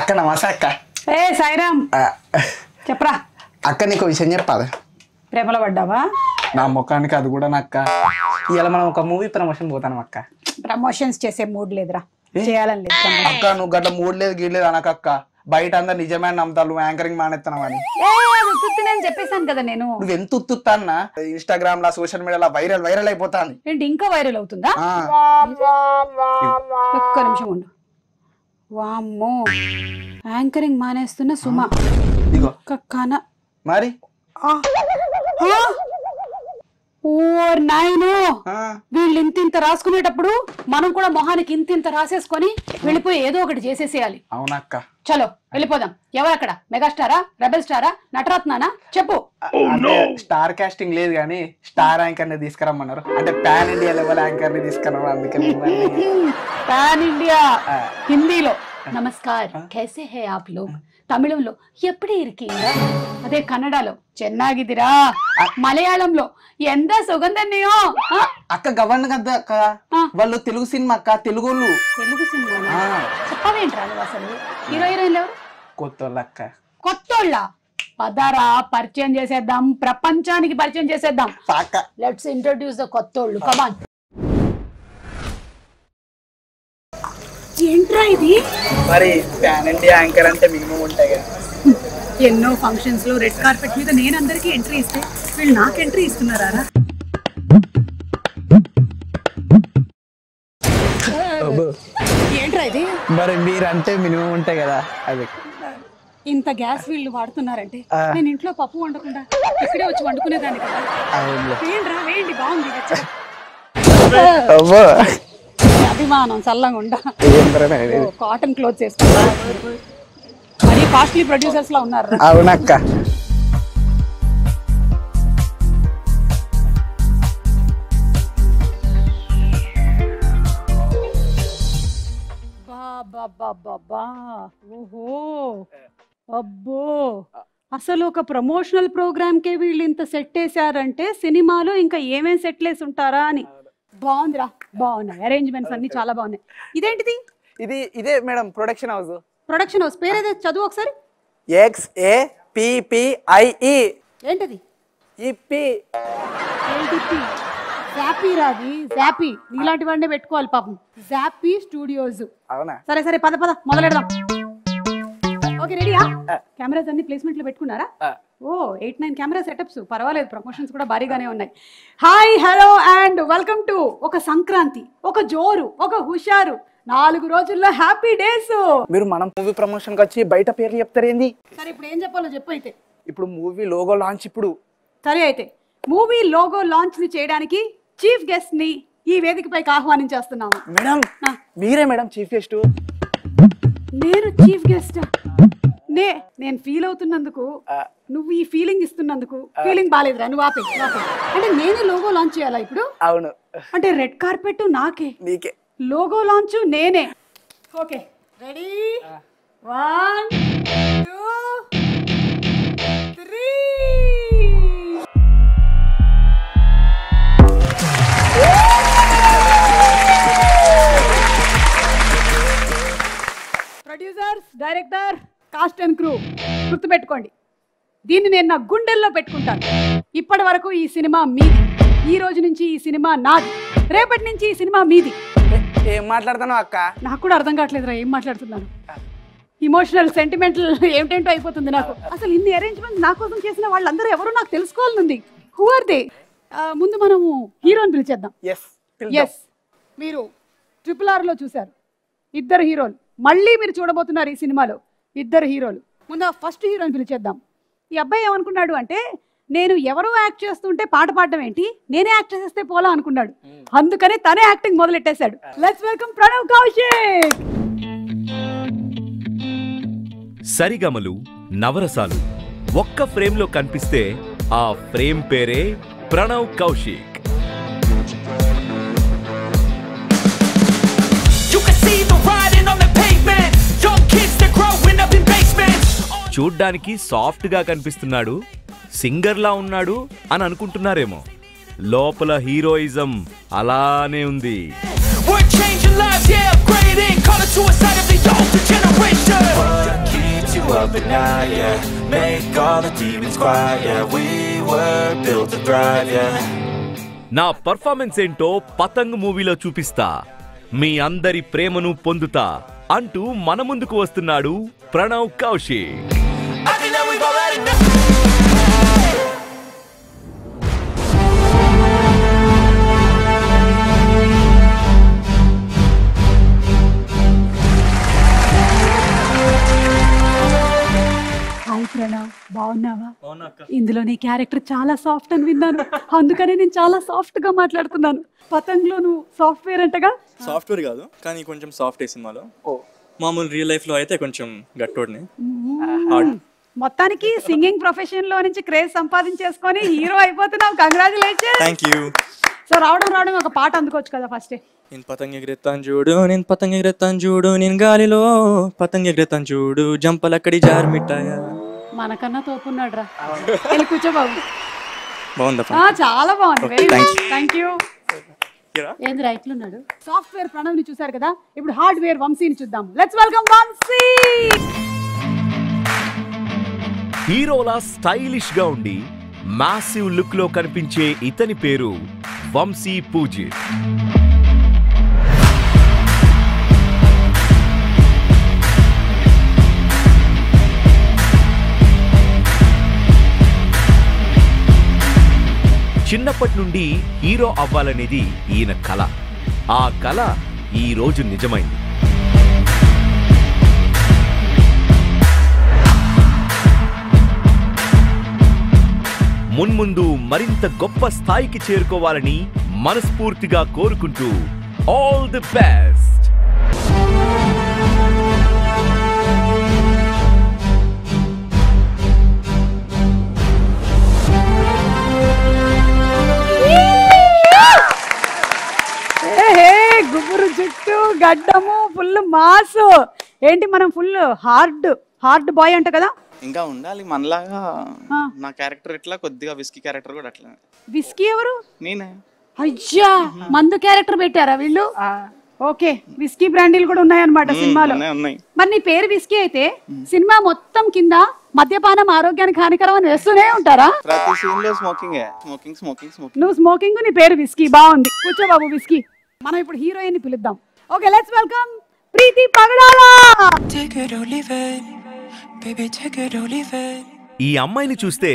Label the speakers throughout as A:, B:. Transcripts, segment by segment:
A: అక్క నమస్తే అక్క.
B: ఏ సాయిరామ్ చెప్పరా.
A: అక్క నీకు విషయం చెప్పాలి.
B: ప్రేమలో పడ్డావా?
A: నా ముఖానికి అది కూడా అక్క. ఇవాళ మనం ఒక మూవీ ప్రమోషన్ పోతాం అక్క.
B: ప్రమోషన్స్ చేసే మూడ్ లేదురా, చేయాలని లేదు.
A: అక్క నువ్వు గట్ల మూడ్ లేదు గీడలేదు అనకక్క. బయట అందరు నిజమైన నమ్ముతారు యాంకరింగ్ మానేస్తున్నావు అని.
B: నేను చెప్పేశాను కదా. నేను
A: నువ్వు ఎంత ఉత్తుత్తా అన్న ఇన్స్టాగ్రామ్ లా సోషల్ మీడియాలో వైరల్ అయిపోతాను.
B: ఏంటి ఇంకా వైరల్ అవుతుందా? ఒక్క నిమిషం ఉండు. వామ్మో, యాంకరింగ్ మానేస్తున్న సుమ.
A: ఇగో
B: కన
A: మరి
B: నాయను, వీళ్ళు ఇంత రాసుకునేటప్పుడు మనం కూడా మొహానికి ఇంత రాసేసుకొని వెళ్ళిపోయి ఏదో ఒకటి చేసేసేయాలి.
A: అవునక్క.
B: చలో వెళ్ళిపోదాం. ఎవరక్కడ? మెగాస్టారా, రెబెల్ స్టారా, నటరత్నానా? చెప్పు.
A: స్టార్ కాస్టింగ్ లేదు కానీ స్టార్ యాంకర్ ని తీసుకురమ్మన్నారు. అంటే పాన్ ఇండియా లెవెల్ యాంకర్ ని తీసుకురమ్మన్నారు. అందుకే
B: పాన్ ఇండియా హిందీలో నమస్కార్ కైసే హై ఆప్ లోగ్, తమిళంలో ఎప్పుడే ఇరికిందా, అదే కన్నడలో చెన్నాగిదిరా, మలయాళంలో ఎంత సుగంధన్నయో.
A: అక్క గవర్న కదా అక్క, వాళ్ళు తెలుగు సినిమా అక్క. తెలుగు
B: సినిమా చెప్పవేంట్రా నువ్వు? అసలు హీరోయిన్లు ఎవరు?
A: కొత్తోళ్ళ అక్క.
B: కొత్తోళ్ళ? పదారా పరిచయం చేసేద్దాం, ప్రపంచానికి పరిచయం చేసేద్దాం. లెట్స్ ఇంట్రొడ్యూస్ ద కొత్తోళ్ళు. కమాన్. ఏంట్రా ఇది?
A: మరి పాన్ ఇండియా యాంకర్ అంటే మినిమం ఉంటాయి కదా.
B: ఎన్నో ఫంక్షన్స్ లో రెడ్ కార్పెట్ మీద నేను అందరికి ఎంట్రీ ఇస్తే వీళ్ళు నాకు ఎంట్రీ ఇస్తున్నారా? ఏంట్రా ఇది?
A: మరి మీరంటే మినిమం ఉంటాయి కదా. అది
B: ఇంత గ్యాస్ వీళ్ళు వాడుతున్నారంటే నేను ఇంట్లో పప్పు వండకుండా ఇక్కడే వచ్చి వండుకునేదాన్ని కదా. ఏంట్రా వేయండి, బాగుంది. అభిమానం చల్లంగా ఉండ. కాటన్ క్లోత్స్ వేసుకుంటా. మరి కాస్ట్లీ ప్రొడ్యూసర్స్ లా ఉన్నారు.
A: అవునక్క.
B: ఓహో అబ్బో, అసలు ఒక ప్రమోషనల్ ప్రోగ్రామ్ కే వీళ్ళు ఇంత సెట్ వేసారంటే సినిమాలో ఇంకా ఏమేం సెట్ వేసి ఉంటారా అని. బాగుందిరా, బాగున్నాయి అరేంజ్మెంట్స్ అన్ని చాలా బాగున్నాయి. ఇదేంటిది?
A: ఇదే madam production house.
B: Production house పేరేదే చదువు ఒకసారి.
A: XAPPIE.
B: ఏంటది?
A: ఇప్పి.
B: జాపీ రాది, జాపీ. నీలాంటి వాడినే పెట్టుకోవాలి పాపం. జాపీ స్టూడియోస్.
A: అవునా?
B: సరే సరే పద పద మొదలెడదాం. ఓకే రెడీయా? కెమెరాస్ అన్ని ప్లేస్మెంట్ లో పెట్టుకున్నారా? ఓ 8-9 కెమెరా సెటప్స్. పర్వాలేదు, ప్రమోషన్స్ కూడా భారీగానే ఉన్నాయి. Hi hello and welcome to ఒక సంక్రాంతి, ఒక జోరు, ఒక హుషారు 4 రోజుల్లో హ్యాపీ డేస్.
A: మీరు మనం మూవీ ప్రమోషన్ కి వచ్చి బయట పేర్లు చెప్తారేంది?
B: సరే ఇప్పుడు ఏం చెప్పాలో చెప్పు. అయితే
A: ఇప్పుడు మూవీ లోగో లాంచ్. ఇప్పుడు
B: సరే అయితే మూవీ లోగో లాంచ్ ని చేయడానికి చీఫ్ గెస్ట్ ని ఈ వేదికపైకి ఆహ్వానించేస్తున్నాము.
A: మేడం మీరే మేడం చీఫ్ గెస్ట్.
B: నేను చీఫ్ గెస్ట్? నేను ఫీల్ అవుతున్నందుకు, నువ్వు ఈ ఫీలింగ్ ఇస్తున్నందుకు ఫీలింగ్ బాలేదురా. నువ్వు ఆపే. అంటే నేనే లోగో లాంచ్ చేయాలా ఇప్పుడు?
A: అవును. అంటే
B: రెడ్ కార్పెట్ నాకే,
A: నీకే.
B: లోగో లాంచ్ నేనే. Okay ready? 1 2 3. Producers, director, cost and crew గుర్తుపెట్టుకోండి, దీన్ని నేను నా గుండెల్లో పెట్టుకుంటాను. ఇప్పటి వరకు ఈ సినిమా మీది, ఈ రోజు నుంచి ఈ సినిమా నాది, రేపటి నుంచి ఈ సినిమా మీది.
A: ఏం మాట్లాడుతున్నావు అక్క?
B: నాకు కూడా అర్థం కావట్లేదురా ఏం మాట్లాడుతున్నాను. ఇమోషనల్ సెంటిమెంటల్ ఏమిటేంటో అయిపోతుంది నాకు. అసలు ఇన్ని అరేంజ్మెంట్స్ నా కోసం చేసిన వాళ్ళందరూ ఎవరో నాకు తెలుసుకోవాలనుంది. Who are they? ముందు మనము హీరోని పిలిచేద్దాం. ఎస్, మీరు RRR లో చూశారు 2 హీరోలు, మళ్ళీ మీరు చూడబోతున్నారు ఈ సినిమాలో 2 హీరోలు. ముందు ఫస్ట్ హీరోని పిలిచేద్దాం. ఈ అబ్బాయి ఏమనుకున్నాడు అంటే, నేను ఎవరో యాక్ట్ చేస్తుంటే పాట పాడడం ఏంటి, నేనే యాక్ట్ చేసేస్తే పోలా అనుకున్నాడు. అందుకని తనే యాక్టింగ్ మొదలెట్టేశాడు. Let's welcome Pranav Kaushik.
C: సరిగమలు, నవరసాలు ఒక్క ఫ్రేమ్ లో కనిపిస్తే ఆ ఫ్రేమ్ పేరే ప్రణవ్ కౌశిక్. చూడ్డానికి సాఫ్ట్ గా కనిపిస్తున్నాడు, సింగర్ లా ఉన్నాడు అని అనుకుంటున్నారేమో, లోపల హీరోయిజం అలానే ఉంది.
D: We're changing lives, yeah, upgrading. Call it suicide of the older generation. What keeps you up at night, yeah? Make all the demons quiet, yeah. We were built to thrive, yeah.
C: నా performance ఏంటో పతంగ్ మూవీలో చూపిస్తా, మీ అందరి ప్రేమను పొందుతా అంటూ మన ముందుకు వస్తున్నాడు Pranav Kaushik.
D: I think that we've all had enough.
B: Hi Pranav, బాగున్నావా? ఇందులో నీ క్యారెక్టర్ చాలా సాఫ్ట్ అని విన్నాను, అందుకనే నేను చాలా సాఫ్ట్ గా మాట్లాడుతున్నాను. పతంగ్ లో నువ్వు సాఫ్ట్వేర్ అంటగా?
E: సాఫ్ట్వేర్ కాదు కానీ కొంచెం సాఫ్ట్ సినిమాలో. మామూలు రియల్ లైఫ్ లో అయితే కొంచెం గట్టోడిని.
B: మొత్తానికి సింగింగ్ ప్రొఫెషన్ లో నుంచి క్రేజ్ సంపాదించేసుకొని హీరో అయిపోతున్నావు. కంగ్రాచులేషన్.
E: Thank you.
B: సో రావడం ఒక పాట అందుకోవచ్చు కదా ఫస్ట్.
E: నేను పతంగ ఎగిరెత్తాను చూడు, నేను పతంగ ఎగిరెత్తాను చూడు, నేను గాలిలో పతంగ ఎగిరెత్తాను చూడు, జంపలక్కడి జారు మిఠాయా.
B: మనకన్నా తోపున్నాడు రా, వెళ్ళి కూర్చో బాబు.
E: బాగుందా?
B: చాలా బాగుంది. Very
E: Thank
B: good, thank you. ఏంది రైట్లు ఉన్నాడు. సాఫ్ట్వేర్ ప్రణవ్ ని చూసారు కదా, ఇప్పుడు హార్డ్వేర్ వంశీని చూద్దాం. Let's welcome Vamshi.
C: హీరోలా స్టైలిష్ గా ఉండి మాసివ్ లుక్ లో కనిపించే ఇతని పేరు వంశీ పూజిత్. చిన్నప్పటి నుండి హీరో అవ్వాలనేది ఈయన కల. ఆ కల ఈ రోజు నిజమైంది. మున్ముందు మరింత గొప్ప స్థాయికి చేరుకోవాలని మనస్ఫూర్తిగా కోరుకుంటూ ఆల్ ది బెస్ట్.
B: గుబురు జుట్టు, గడ్డము, ఫుల్ మాస్. ఏంటి మనం ఫుల్ హార్డ్ బాయ్ అంట కదా?
F: ఇంకా ఉండాలి మనలాగా. నా క్యారెక్టర్ ఎట్లా కొద్దిగా విస్కీ క్యారెక్టర్ కూడా అట్లా.
B: విస్కీ ఎవరు?
F: నేనే.
B: అయ్యా, మందు క్యారెక్టర్ పెట్టారా వీళ్ళు? ఓకే, విస్కీ బ్రాండీలు కూడా ఉన్నాయన్నమాట సినిమాలో. మరి నీ పేరు విస్కీ అయితే సినిమా మొత్తం కింద మద్యపానం ఆరోగ్యానికి హానికరం అని వేస్తూనే ఉంటారా?
F: ప్రతి సీన్ లో స్మోకింగ్.
B: నువ్వు స్మోకింగ్, నీ పేరు విస్కీ. బాగుంది, కూర్చో బాబు విస్కీ. మనం ఇప్పుడు హీరోయిన్ ని పిలుద్దాం. ఓకే, లెట్స్ వెల్కమ్ ప్రీతి పగడాల.
C: ఈ అమ్మాయిని చూస్తే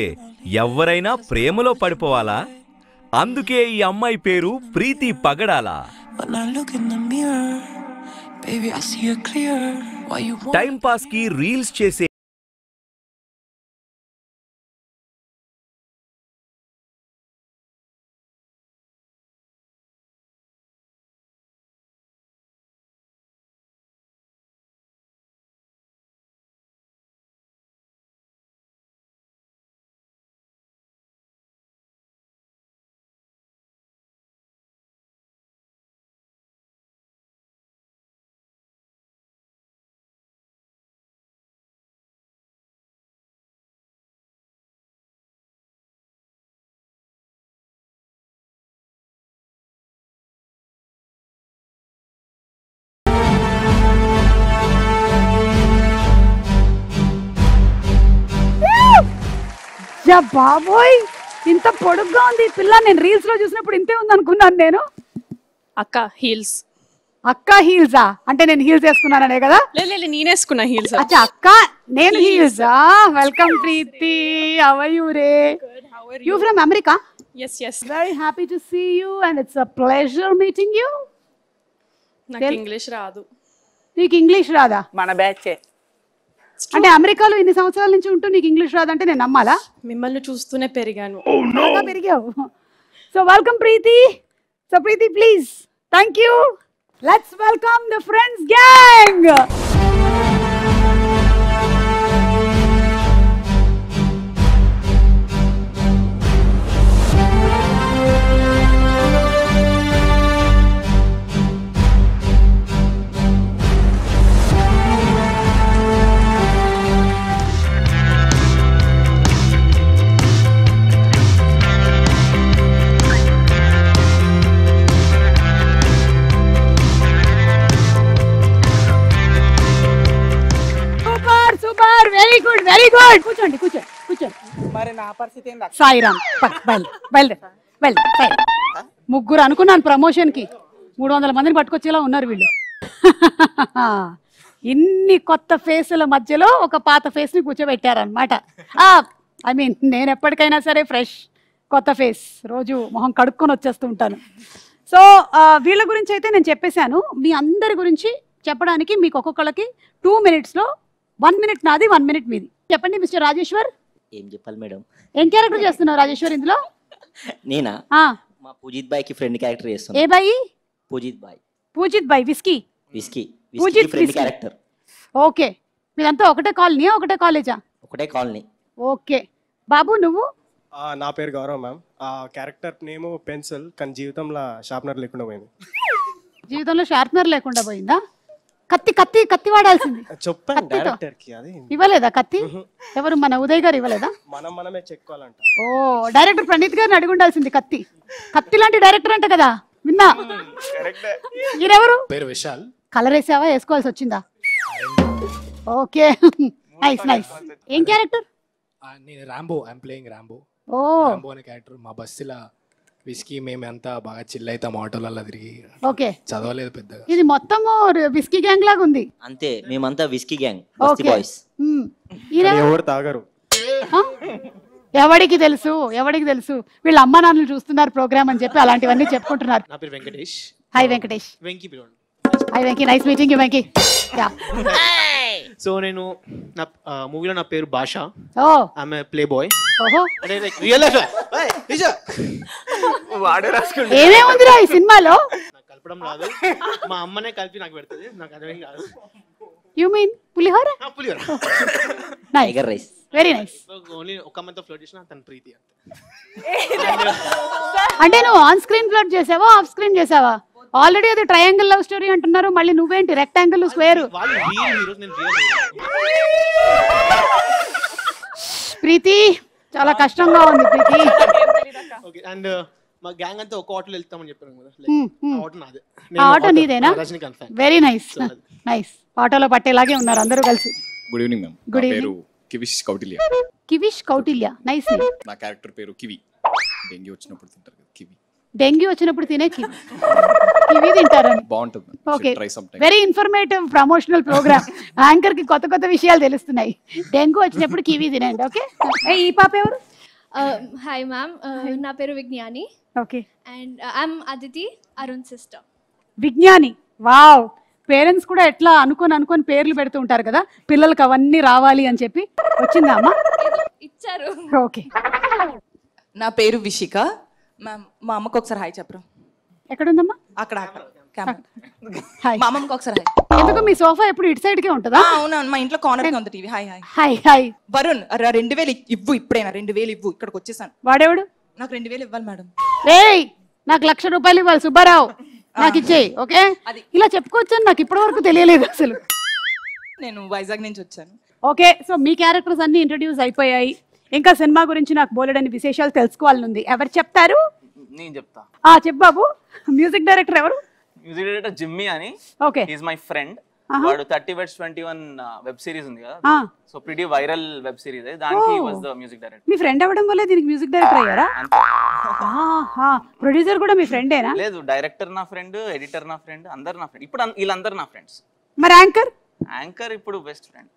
C: ఎవరైనా ప్రేమలో పడిపోవాలా? అందుకే ఈ అమ్మాయి పేరు ప్రీతి పగడాల. టైం పాస్ కి రీల్స్ చేసే
B: బాబోయ్, ఇంత పొడుగ్గా ఉంది పిల్ల. నేను రీల్స్ లో చూసినప్పుడు ఇంతే ఉంది అనుకున్నాను నేను.
G: అక్క హీల్స్.
B: అక్క హీల్సా? అంటే నేను హీల్స్ వేసుకున్నాననే కదా?
G: లేదు, నేనేసుకున్నా హీల్స్.
B: అచ్చా, అక్క నేను హీల్సా? Welcome Preethi, how are you రే? You from America?
G: yes.
B: Very happy to see you and it's a pleasure meeting you.
G: నాకు ఇంగ్లీష్ రాదు.
B: నీకు ఇంగ్లీష్ రాదా?
A: మన బ్యాచే.
B: అంటే అమెరికాలో ఇన్ని సంవత్సరాల నుంచి ఉంటూ నీకు ఇంగ్లీష్ రాదంటే నేను నమ్మాలా?
G: మిమ్మల్ని చూస్తూనే పెరిగాను.
B: పెరిగావు. So welcome Preethi. So Preethi please. Thank you. Let's welcome the friends gang. Very good. కూర్చోండి కూర్చోండి కూర్చోండి.
A: మరి నా పరిస్థితి ఏంది?
B: సాయిరామ్ బయలుదేరు సాయిరామ్. ముగ్గురు అనుకున్నాను ప్రమోషన్ కి, 300 మందిని పట్టుకొచ్చేలా ఉన్నారు వీళ్ళు. ఇన్ని కొత్త ఫేసుల మధ్యలో ఒక పాత ఫేస్ ని కూర్చోబెట్టారనమాట. ఐ మీన్ నేను ఎప్పటికైనా సరే ఫ్రెష్ కొత్త ఫేస్, రోజు మొహం కడుక్కొని వచ్చేస్తూ ఉంటాను. సో వీళ్ళ గురించి అయితే నేను చెప్పేశాను. మీ అందరి గురించి చెప్పడానికి మీకు ఒక్కొక్కళ్ళకి 2 minutes లో 1 minute నాది, 1 minute మీది. చెప్పండి మిస్టర్ రాజేశ్వర్.
H: ఏం చెప్పాలి మేడం?
B: ఏం క్యారెక్టర్ చేస్తున్నావు రాజేశ్వర్ ఇందులో?
H: నేనా? మా పూజిత్ బాయ్ కి ఫ్రెండ్ క్యారెక్టర్ చేస్తాను.
B: ఏ boy?
H: Pujith boy.
B: Pujith boy whisky.
H: Pujith friend character.
B: Okay, మీరంతా ఒకటే కాలనీ, ఒకటే కాలేజా?
H: ఒకటే కాలనీ.
B: ఓకే బాబు నువ్వు?
I: నా పేరు Gaurav ma'am. Character name pencil, కానీ జీవితంలో షార్ప్నర్ లేకుండా పోయింది.
B: జీవితంలో షార్ప్నర్ లేకుండా పోయిందా? కత్తి కత్తి కత్తి వాడాల్సింది.
I: చెప్పాను డైరెక్టర్ కి, అది
B: ఇవ్వలేదా కత్తి? ఎవరు, మన ఉదయ్ గారు ఇవ్వలేదా?
I: మనమే చెక్కాలంట.
B: ఓ, డైరెక్టర్ ప్రణీత్ గారిని అడిగి ఉండాల్సింది కత్తి. కత్తి లాంటి డైరెక్టర్ అంట కదా, విన్నా. ఈరెవరు?
I: పేరు విశాల్.
B: కలర్ వేసావా, వేసుకోవాల్సి వచ్చిందా? Okay, nice nice. ఏం క్యారెక్టర్?
J: నేను రాంబో, ఐఎమ్ ప్లేయింగ్ రాంబో.
B: ఓ,
J: రాంబో అనే క్యారెక్టర్. మా బస్సులో విస్కీ మేమంతా బాగా చిల్ అవుతాం, ఆటోలలో తిరిగి.
B: ఓకే,
J: చదవలేదు పెద్దగా.
B: ఇది మొత్తం విస్కీ గ్యాంగ్ లాగా ఉంది.
H: అంతే, మేమంతా విస్కీ గ్యాంగ్,
B: ఓకే
H: బాయ్స్.
I: ఎవరు తాగరు.
B: ఎవడికి తెలుసు, ఎవడికి తెలుసు? వీళ్ళ అమ్మ నాన్నలు చూస్తున్నారు ప్రోగ్రామ్ అని చెప్పి అలాంటివన్నీ చెప్పుకుంటున్నారు.
I: నా పేరు వెంకటేష్.
B: హాయ్ వెంకటేష్.
I: వెంకీ పిలవండి.
B: Hi Venky, nice meeting you Venky.
I: So నేను నా మూవీలో నా పేరు భాష.
B: ఓ,
I: ఆమె ప్లే బాయ్.
B: ఓహో,
I: అంటే లైక్ రియల్ లైఫ్ వాడే రాసుకుంటా.
B: ఏమేముందిరా ఈ సినిమాలో?
I: నాకు కలపడం రాదు, మా అమ్మనే కలిపి నాకు పెడుతుంది, నాకు అర్థం కాదు.
B: You mean pulihora?
I: Pulihora.
B: Nice,
H: tiger rice.
B: Very nice.
I: Only ఒక అమ్మాయితో ఫ్లోట్ చేసిన తన ప్రీతి.
B: అంటే నువ్వు ఆన్ స్క్రీన్ ఫ్లర్ట్ చేసావా, ఆఫ్ స్క్రీన్ చేసావా? ఆల్రెడీ అది ట్రయాంగిల్ లవ్ స్టోరీ అంటున్నారు, మళ్ళీ నువ్వేంటి రెక్టాంగిల్ స్క్వేర్?
I: వాళ్ళు రియల్ హీరోస్, నేను రియల్
B: ప్రీతి చాలా కష్టంగా ఉంది ప్రీతి.
I: ఓకే. అండ్ మా గ్యాంగ్ అంతా ఒక ఆటోలో వెళ్తామని చెప్పాను కదా, ఆటో నాదే.
B: ఆ ఆటో నీదేనా?
I: Rajinikanth fan.
B: Very nice nice. ఆటోలో పట్టేలాగే ఉన్నారు అందరూ కలిసి.
K: Good evening ma'am.
B: గుడ్
K: నా
B: ఈవినింగ్.
K: పేరు కివిష్ కౌటిల్య.
B: Kivish Kautilya, nice name.
K: నా క్యారెక్టర్ పేరు కివి. డెంగ్యూ వచ్చినప్పుడు తింటారు కదా కివి.
B: డెంగ్యూ వచ్చినప్పుడు తినే కివి, కివి తింటారని.
K: బాగుంటుంది.
B: Okay,
K: try some time.
B: Very informative promotional program. Anchor కి కొత్త కొత్త విషయాలు తెలుస్తున్నాయి. డెంగ్యూ వచ్చినప్పుడు కివి తినండి. ఓకే, ఈ పాప ఎవరు?
L: హాయ్ మ్యామ్, నా పేరు Vignani.
B: Okay,
L: and I'm Aditi, Arun sister.
B: Vignani. Wow, parents కూడా ఎట్లా అనుకొని పేర్లు పెడుతూ ఉంటారు కదా పిల్లలకి, అవన్నీ రావాలి అని చెప్పి. వచ్చిందా అమ్మా?
L: ఇచ్చారు.
B: ఓకే.
M: నా పేరు విషిక. మ్యామ్, మా అమ్మకి ఒకసారి హాయ్ చెప్పరా.
B: ఎక్కడుందమ్మా?
M: అక్కడ
B: హాయ్.
M: మా అమ్మకి ఒకసారి హాయ్.
B: ఎందుకు మీ సోఫా ఎప్పుడు ఇటు సైడ్ కే ఉంటుందా?
M: అవునవును, మా ఇంట్లో కార్నర్ కి ఉంది TV. Hi hi.
B: Hi hi.
M: Varun, 2000 ఇవ్వు, ఇప్పుడైనా 2000 ఇవ్వు, ఇక్కడికి వచ్చేసాను.
B: వాడేవాడు?
M: నాకు 2000 ఇవ్వాలి మేడం.
B: రేయ్, నాకు 1,00,000 రూపాయలు ఇవ్వాలి సుబ్బారావు, నాకు ఇచ్చేయి. ఓకే, ఇలా చెప్పుకోవచ్చని నాకు ఇప్పటి వరకు తెలియలేదు అసలు.
M: నేను వైజాగ్ నుంచి వచ్చాను.
B: ఓకే, సో మీ క్యారెక్టర్స్ అన్ని ఇంట్రడ్యూస్ అయిపోయాయి. ఇంకా సినిమా గురించి నాకు బోలెడని విశేషాలు తెలుసుకోవాలని ఉంది. ఎవరు చెప్తారు?
F: నేను చెప్తా.
B: చెప్పు బాబు. మ్యూజిక్ డైరెక్టర్ ఎవరు?
F: మ్యూజిక్ డైరెక్టర్ జిమ్మీ అని.
B: Okay,
F: is my friend. వాడు 30/21 వెబ్ సిరీస్ ఉంది కదా, so pretty viral web series, దానికి వాస్ ద మ్యూజిక్ డైరెక్టర్.
B: మీ ఫ్రెండ్ అవ్వడం వల్ల దీనికి మ్యూజిక్ డైరెక్టర్ అయ్యారా? ప్రొడ్యూసర్ కూడా మీ ఫ్రెండేనా?
F: లేదు, డైరెక్టర్ నా ఫ్రెండ్, ఎడిటర్ నా ఫ్రెండ్, అందరు నా ఫ్రెండ్. ఇప్పుడు వీళ్ళందరూ నా ఫ్రెండ్స్.
B: మరి యాంకర్?
F: యాంకర్ ఇప్పుడు బెస్ట్ ఫ్రెండ్.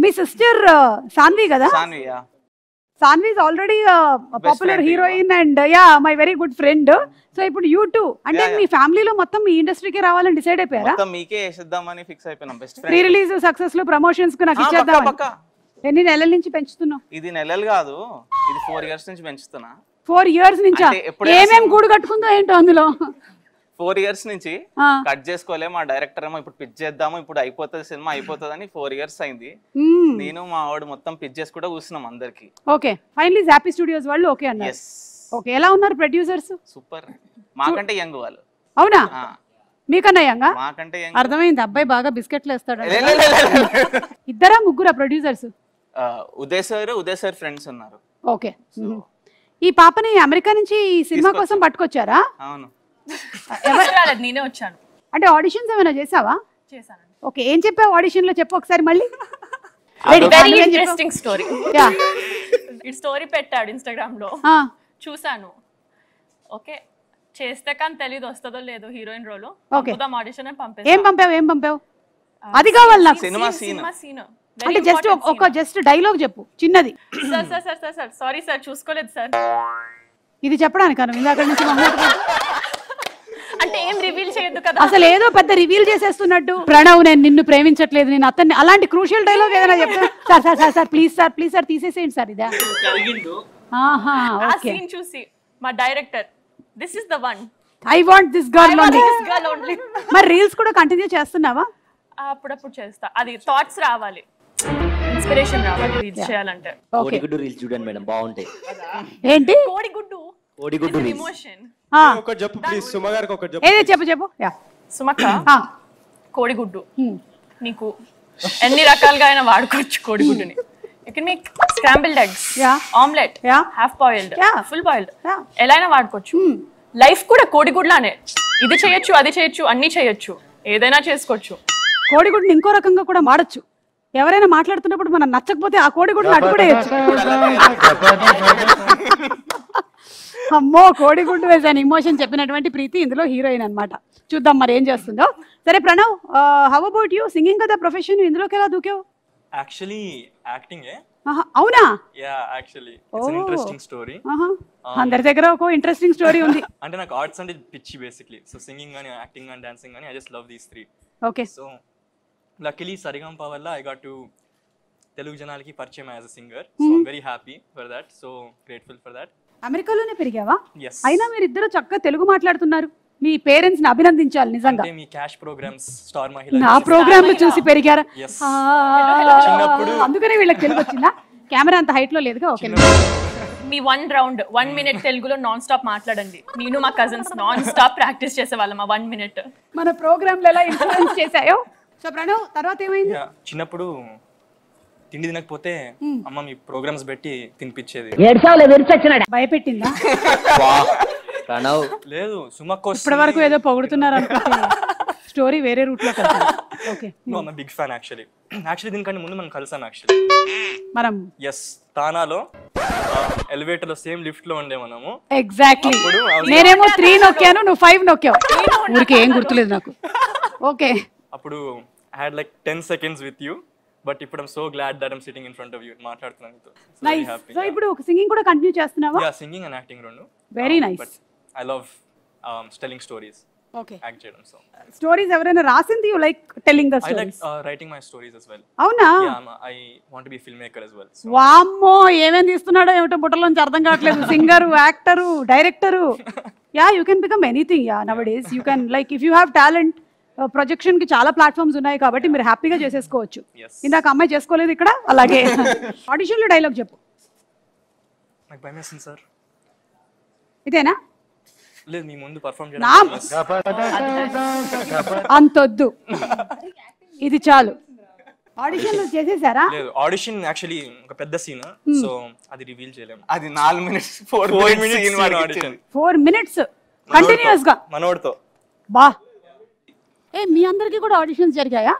B: మీ సిస్టర్ సాన్వి కదా?
F: Sanvi.
B: Sanvi is already popular heroine and yeah my very good friend. So ఇప్పుడు యూ టూ, అంటే మీ ఫ్యామిలీలో మొత్తం మీ ఇండస్ట్రీకి రావాలని డిసైడ్ అయిపోయారా?
F: మొత్తం మీకే వేసేద్దామని ఫిక్స్ అయిపోయినాం. Best friend.
B: Pre release success లో ప్రమోషన్స్ కు నాకు ఇచ్చేద్దాం. ఎన్ని నెలల నుంచి పెంచుతున్నావు?
F: ఇది నెలలు కాదు, ఇది 4 years నుంచి పెంచుతున్నా.
B: 4 years నుంచా? ఏమేం గూడు కట్టుకుందో ఏంటో అందులో.
F: 4 years నుంచి కట్ చేసుకోలే. మా డైరెక్టర్ ఏమో ఇప్పుడు పిచ్ చేద్దాము, ఇప్పుడు అయిపోతుంది సినిమా అయిపోతుంది అని 4 years అయింది. నేను మా వాడు మొత్తం పిచ్ చేసి కూడా కూర్చున్నాం అందరికి.
B: ఓకే, ఫైనలీ జాపీ స్టూడియోస్ వాళ్ళు ఓకే అన్నారు. ఓకే, ఎలా ఉన్నారు ప్రొడ్యూసర్స్?
F: సూపర్. మాకంటే యంగ్ వాళ్ళు.
B: అవునా? మీకన్నా యంగా?
F: మాకంటే యంగ్.
B: అర్థమైంది, అబ్బాయి బాగా బిస్కెట్లు వేస్తాడు. ఇద్దరా ముగ్గురా ప్రొడ్యూసర్స్?
F: ఉదయ్ సార్ ఫ్రెండ్స్ ఉన్నారు.
B: ఓకే, ఈ పాపని అమెరికా నుంచి ఈ సినిమా కోసం పట్టుకొచ్చారా?
F: అవును.
G: నేనే వచ్చాను.
B: అంటే ఆడిషన్స్ ఏమైనా చేసావా?
G: చేశానండి.
B: ఓకే, ఏం చెప్పావు ఆడిషన్ లో చెప్పు ఒకసారి మళ్ళీ.
G: Very interesting story. ఈ స్టోరీ పెట్టాడు ఇన్స్టాగ్రామ్ లో, చూసాను. ఓకే, చేస్తే కానీ తెలియదు వస్తుందో లేదో హీరోయిన్ రోల్. పంపుదాం ఆడిషన్ అని పంపేసి.
B: ఏం పంపావు అది కావాలి నాకు.
F: సినిమా సీన్
B: అంటే జస్ట్ డైలాగ్ చెప్పు చిన్నది.
G: సార్ సారీ సార్ చూసుకోలేదు సార్.
B: ఇది చెప్పడానికి ఇందాక నుంచి
G: అంటే ఏం రివీల్ చేయొద్దు కదా.
B: అసలు ఏదో పెద్ద రివీల్ చేసేస్తున్నట్టు. ప్రణవ్ నేను నిన్ను ప్రేమించట్లేదు, నేను అతన్ని, అలాంటి క్రూషియల్ డైలాగ్ ఏదైనా చెప్తా. సార్ ప్లీజ్ సార్ తీసేసేయండి సార్. ఇదా
G: సీన్ చూసి మా director this is the one,
B: I want this girl only. మరి రీల్స్ కూడా కంటిన్యూ చేస్తున్నావా?
G: అప్పుడప్పుడు చేస్తా. అది థాట్స్ రావాలి, ఇన్స్పిరేషన్ రావాలి రీల్స్ చేయాలంటే.
H: కోడిగుడ్డు రీల్స్ చూడండి మేడం, బాగుంటాయి.
B: ఏంటి
H: కోడిగుడ్డు రీల్స్?
G: ఎమోషన్.
I: ఒకటి చెప్పు ప్లీజ్, సుమ గారికి ఒకటి చెప్పు.
B: ఏది చెప్పు.
G: సుమక్క, కోడిగుడ్డు నీకు ఎన్ని రకాలుగా అయినా వాడుకోవచ్చు. కోడిగుడ్డుని you can make scrambled eggs, omelette, half boiled, full boiled, ఎలా అయినా వాడుకోవచ్చు. లైఫ్ కూడా కోడిగుడ్లానే, ఇది చేయొచ్చు అది చేయొచ్చు అన్ని చేయొచ్చు, ఏదైనా చేసుకోవచ్చు.
B: కోడిగుడ్డుని ఇంకో రకంగా కూడా వాడచ్చు. ఎవరైనా మాట్లాడుతున్నప్పుడు మనం నచ్చకపోతే ఆ కోడిగుడ్డుని అడ్డుపడేయచ్చు. అమ్మో, కోడిగుడ్డు వేసాను ఇమోషన్ చెప్పినటువంటి ప్రీతి ఇందులో హీరోయిన్ అన్నమాట. చూద్దాం మరి ఏం చేస్తుందో. సరే Pranav, how about you? Singing కదా ప్రొఫెషన్, ఇందులోకి ఎలా దూకావు?
E: Actually acting.
B: అవునా?
E: Yeah, actually it's an interesting story.
B: అందరి దగ్గర ఒక ఇంట్రెస్టింగ్ స్టోరీ ఉంది.
E: అంటే నాకు ఆర్ట్స్ అంటే పిచ్చి బేసిక్లీ. సో సింగింగ్ గానీ, యాక్టింగ్ గానీ, డాన్సింగ్ గానీ, I just love these three.
B: Okay.
E: So luckily Sarigamapa వల్ల ఐ గాట్ టు తెలుగు జనాలకి పరిచయం as a singer. So I'm very happy for that, so grateful for that.
B: అమెరికాలోనే పెరిగావా? అయినా మీరు ఇద్దరు చక్కగా తెలుగు మాట్లాడుతున్నారు. మీ పేరెంట్స్ ని అభినందించాలి నిజంగా.
E: మీ క్యాష్ ప్రోగ్రామ్స్, స్టార్ మహిళ,
B: నా ప్రోగ్రామ్ చూసి పెరిగారా? అందుకనే వీళ్ళకి తెలుగు వచ్చిందా? కెమెరా అంత హైట్ లో లేదుగా. ఓకే,
G: మీ 1 రౌండ్ 1 మినిట్ తెలుగులో నాన్ స్టాప్ మాట్లాడండి. నేను మా కజిన్స్ నాన్ స్టాప్ ప్రాక్టీస్ చేసేవాళ్ళం ఆ 1 మినిట్.
B: మన ప్రోగ్రామ్ ఎలా ఇన్ఫ్లుయెన్స్ చేశాయో. సో ప్రణవ్, తర్వాత ఏమైంది?
E: చిన్నప్పుడు తిండి తినకపోతే అమ్మ మీ ప్రోగ్రామ్స్ పెట్టి తినిపించేది.
B: భయపెట్టిందా?
H: ప్రణవ్
E: లేదు, సుమక్క
B: ఇప్పటి వరకు ఏదో పొగుడుతున్నారు అనుకుంటే స్టోరీ వేరే రూట్ లో కదా. Okay,
E: no I'm big fan actually. దీనికంటే ముందు మనం కలిసాం యాక్చువల్లీ.
B: మనం
E: తానాలో ఎలివేటర్ లో సేమ్ లిఫ్ట్ లో ఉండే మనము.
B: ఎగ్జాక్ట్లీ. నేనేమో 3 నొక్కాను, నువ్వు 5 నొక్కావు. ఊరికి ఏం గుర్తులేదు నాకు. ఓకే,
E: అప్పుడు I had like 10 seconds with you, but ఇప్పుడు I'm so glad that I'm sitting in front of you మాట్లాడుతున్నాను నీతో.
B: నైస్. సో ఇప్పుడు సింగింగ్ కూడా కంటిన్యూ చేస్తున్నావా?
E: యా, సింగింగ్ అండ్ యాక్టింగ్ రెండు.
B: Very nice.
E: But I love telling stories.
B: Okay,
E: act చేయడం. So
B: stories ఎవరైనా రాసింది you like telling the stories?
E: I like writing my stories as well.
B: అవునా?
E: Yeah, I want to be a filmmaker as well.
B: వామ్మో, ఏమేం తీస్తున్నాడో ఏమిటో బుట్టలోంచి అర్థం కావట్లేదు. Singer, actor, director. Yeah, you can become anything. Yeah, now days you can like if you have talent. Projection కి చాలా platforms ఉన్నాయి కాబట్టి మీరు హ్యాపీగా చేసేసుకోవచ్చు. ఇందాక అమ్మాయి చేసుకోలేదు ఇక్కడ. అలాగే ఆడిషన్ లో డైలాగ్ చెప్పు.
E: నాకు భయం వేస్తుంది సార్.
B: ఇదేనా?
E: లేదు, మీ ముందు పర్ఫార్మ్
B: అంతొద్దు, ఇది చాలు. ఆడిషన్ చేసేసారా?
E: లేదు, ఆడిషన్ యాక్చువల్లీ ఒక పెద్ద సీన్. సో అది రివీల్ చేయలేము.
F: అది 4 minutes 4 minutes
E: audition.
B: 4 minutes continuous గా
E: మనోడితో.
B: బా, మీ అందరికి కూడా ఆడిషన్స్ జరిగాయా?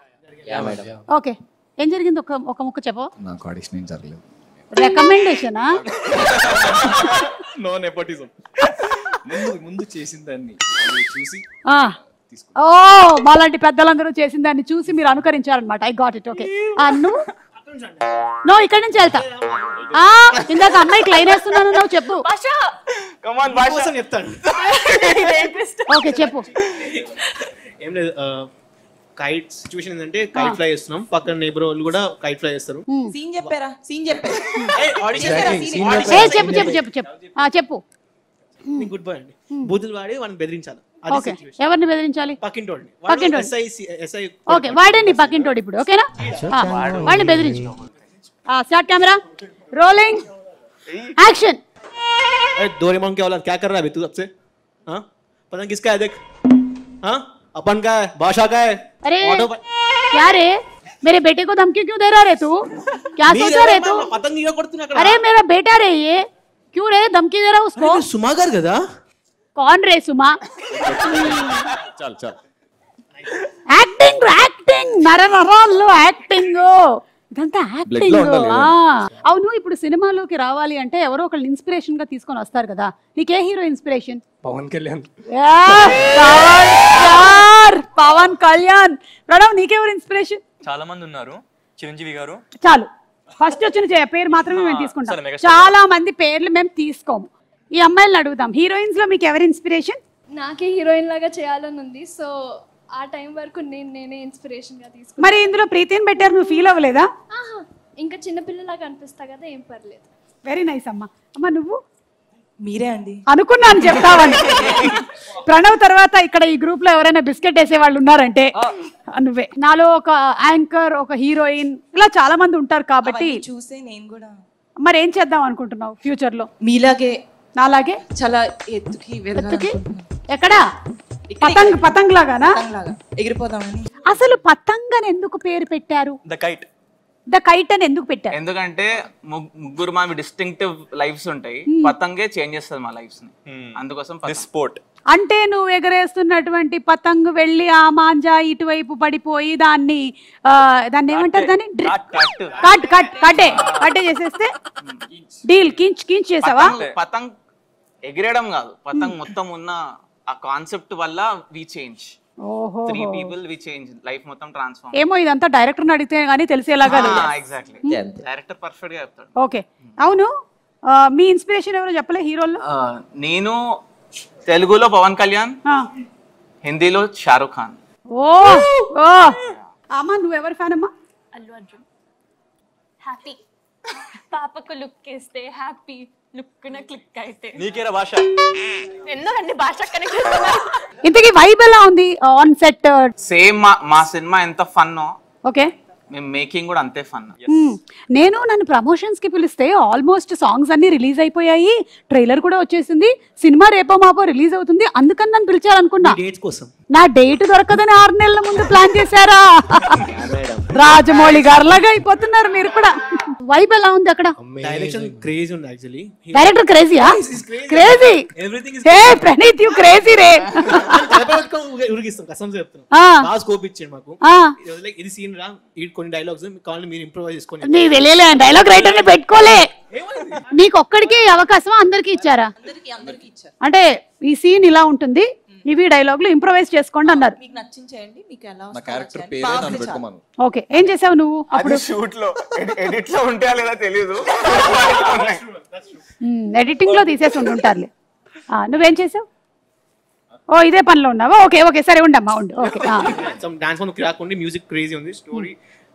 B: ఓకే, ఏం జరిగింది ఒక ముక్క చెప్పు.
K: నాకు ఆడిషన్ ఏం జరగలేదు.
B: రికమెండేషనా?
K: No nepotism. ముందు చేసిన దాన్ని చూసి
B: ఓ, మాలాంటి పెద్దలందరూ చేసిన దాన్ని చూసి మీరు అనుకరించారనమాట. I got it. ఓకే, నువ్వు నో ఇక్కడి నుంచి వెళ్తా. ఇందాక అమ్మాయికి లైన్ వేస్తున్నాను, నువ్వు చెప్పు. ఓకే, చెప్పు.
N: ఏం లేదు, కైట్ సిచువేషన్ ఏంటంటే కైట్ ఫ్లై చేస్తున్నాం, పక్కన నేబర్ వాళ్ళు కూడా కైట్ ఫ్లై చేస్తారు.
M: సీన్ చెప్పారా? సీన్ చెప్పారు.
B: చెప్పు చెప్పు చెప్పు చెప్పు చెప్పు.
N: గుడ్ బాయ్ అండి, బూతులు వాడి వాడిని బెదిరించాలి.
B: ఓకే, ఎవరిని బెదిరించాలి?
N: పక్కింటోడిని.
B: ఓకే, వాడండి పక్కింటోడు ఇప్పుడు. ఓకేనా? వాడిని బెదిరించు. Start, camera rolling, action.
N: Doraemon क्या औलाद क्या कर रहा है तू सबसे? हाँ, पता नहीं किसका है देख. हाँ, अपन का है, बादशाह का है.
B: अरे क्या रे, मेरे बेटे को धमकी क्यों दे रहा रे तू? क्या सोच रहा रे तू?
N: पतंग नहीं కొడుతున్నా అక్కడ.
B: अरे मेरा बेटा रे ये, क्यों रे धमकी दे रहा उसको?
N: सुमा कर కదా?
B: कौन रे सुमा?
K: चल चल.
B: యాక్టింగ్ నర నరాల్లో యాక్టింగ్ ఇదంతా యాక్టింగ్. అవును, ఇప్పుడు సినిమాలోకి రావాలి అంటే ఎవరో ఒకళ్ళు ఇన్స్పిరేషన్ గా తీసుకొని వస్తారు కదా. నీకే హీరో ఇన్స్పిరేషన్?
J: పవన్ కళ్యాణ్.
B: పవన్ కళ్యాణ్. ప్రణవ్, నీకెవరు ఇన్స్పిరేషన్?
E: చాలా మంది ఉన్నారు. చిరంజీవి గారు.
B: చాలు, ఫస్ట్ వచ్చిన పేరు మాత్రమే మేము తీసుకుంటాం. చాలా మంది పేర్లు మేము తీసుకోము. ఈ అమ్మాయిలను అడుగుదాం, హీరోయిన్స్ లో మీకు ఎవరు ఇన్స్పిరేషన్?
L: నాకే హీరోయిన్ లాగా చేయాలని ఉంది. సో ఆ టైం వరకు నేనే ఇన్స్పిరేషన్ గా తీసుకున్నాను.
B: మరి ఇందులో ప్రీతిని పెట్టారు, నువ్వు ఫీల్ అవ్వలేదా?
L: ఇంకా చిన్నపిల్లలాగా అనిపిస్తా కదా, ఏం పర్లేదు.
B: వెరీ నైస్ అమ్మా. అమ్మా నువ్వు?
M: మీరే అండి
B: అనుకున్నాను చెప్తావని. ప్రణవ్ తర్వాత ఇక్కడ ఈ గ్రూప్ లో ఎవరైనా బిస్కెట్ వేసే వాళ్ళు ఉన్నారంటే నువ్వే. నాలో ఒక యాంకర్, ఒక హీరోయిన్, ఇలా చాలా మంది ఉంటారు కాబట్టి
M: చూసే నేను కూడా.
B: మరి ఏం చేద్దాం అనుకుంటున్నావు ఫ్యూచర్ లో?
M: మీలాగే,
B: నాలాగే
M: చాలా ఎత్తుకి
B: ఎక్కడా పతంగ్ లాగానా
M: ఎగిరిపోదామని.
B: అసలు పతంగ్ అని ఎందుకు పేరు పెట్టారు? ద కైట్ అని ఎందుకు పెట్టారు?
F: ఎందుకంటే ముగ్గురు మావి డిస్టింక్టివ్ లైఫ్స్ ఉంటాయి, పతంగే చేంజ్ చేస్తుంది మా లైఫ్స్ ని. అందుకోసం స్పోర్ట్.
B: అంటే నువ్వు ఎగరేస్తున్నటువంటి పతంగ్ వెళ్ళి ఆ మాంజా ఇటువైపు పడిపోయి దాన్ని ఏమంటారు, దాన్ని కట్టే చేసేస్తే డీల్ కించ్ చేసావా?
F: పతంగ్ ఎగిరేయడం కాదు, పతంగ్ మొత్తం ఉన్న ఆ కాన్సెప్ట్ వల్ల వి చేంజ్.
B: ఓహో,
F: 3 people వి చేంజ్, లైఫ్ మొత్తం ట్రాన్స్ఫార్మ్.
B: ఏమో ఇదంతా డైరెక్టర్ అడిగితే గానీ తెలిసేలాగా లేదు.
F: ఎగ్జాక్ట్లీ, డైరెక్టర్ పర్ఫెక్ట్ గా చెప్తాడు.
B: ఓకే, అవును. మీ ఇన్స్పిరేషన్ ఎవరో చెప్పలే హీరోల్లో?
F: నేను తెలుగులో పవన్ కళ్యాణ్, హిందీలో షారుఖ్ ఖాన్.
B: ఓ అమ్మా, నువ్వెవరి ఫ్యాన్ అమ్మా?
G: అల్లు అర్జున్. హ్యాపీ పాపకు లుక్ వేస్తే హ్యాపీ, లుక్ న క్లిక్ అయితే.
E: నీకేరా భాష?
G: ఎందుకండి భాష కనెక్ట్?
B: ఇంతకీ వైబ్ ఎలా ఉంది ఆన్ సెట్?
F: సేమ్ మా సినిమా ఎంత ఫన్నో,
B: ఓకే,
F: మేము మేకింగ్ కూడా అంతే ఫన్.
B: నన్ను ప్రమోషన్స్ కి పిలిస్తే ఆల్మోస్ట్ సాంగ్స్ అన్ని రిలీజ్ అయిపోయాయి, ట్రైలర్ కూడా వచ్చేసింది, సినిమా రేపో మాపో రిలీజ్ అవుతుంది, అందుకని నన్ను పిలిచారనుకున్నా. నా డేట్ దొరకదని 6 నెలల ముందు ప్లాన్ చేశారా? రాజమౌళి గారిలాగా అయిపోతున్నారు మీరు కూడా. వైబ్ ఎలా ఉంది అక్కడ?
N: డైరెక్షన్ క్రేజీ ఉంది యాక్చువల్లీ.
B: డైరెక్టర్ క్రేజీయా? Crazy. Hey Praneeth, you crazy రే.
N: ఉరిగిస్తాం, కసం చెప్తాను. బాగా స్కోప్ ఇచ్చాడు మాకు. ఇది సీన్ రా, కొన్ని డైలాగ్స్ కావాలని మీరు ఇంప్రూవైజ్ చేసుకోండి.
B: నీ తెలియలే, డైలాగ్ రైటర్ ని పెట్టుకోలే. నీకు ఒక్కడికే అవకాశం, అందరికి ఇచ్చారా? అంటే ఈ సీన్ ఇలా ఉంటుంది, ఇవి డైలాగులు ఇంప్రూవైజ్ చేసుకోండి అన్నారు.
M: మీకు నచ్చించేయండి, మీకు ఎలా
K: నా క్యారెక్టర్ పేరే నన్ను పెట్టుకోమను.
B: ఓకే, ఏం చేసావు నువ్వు అప్పుడు?
F: షూట్ లో ఎడిట్ లో ఉంటాయా లేదా తెలియదు,
B: ఎడిటింగ్ లో తీసేసి ఉంటారులే. నువ్వేం చేసావు? ఓ ఇదే పనిలో ఉన్నావా? ఓకే ఓకే, సరే ఉండమ్మా, ఉండు. ఓకే,
N: డాన్స్ మనం కిరాక్ ఉంది, మ్యూజిక్ క్రేజీ ఉంది, స్టోరీ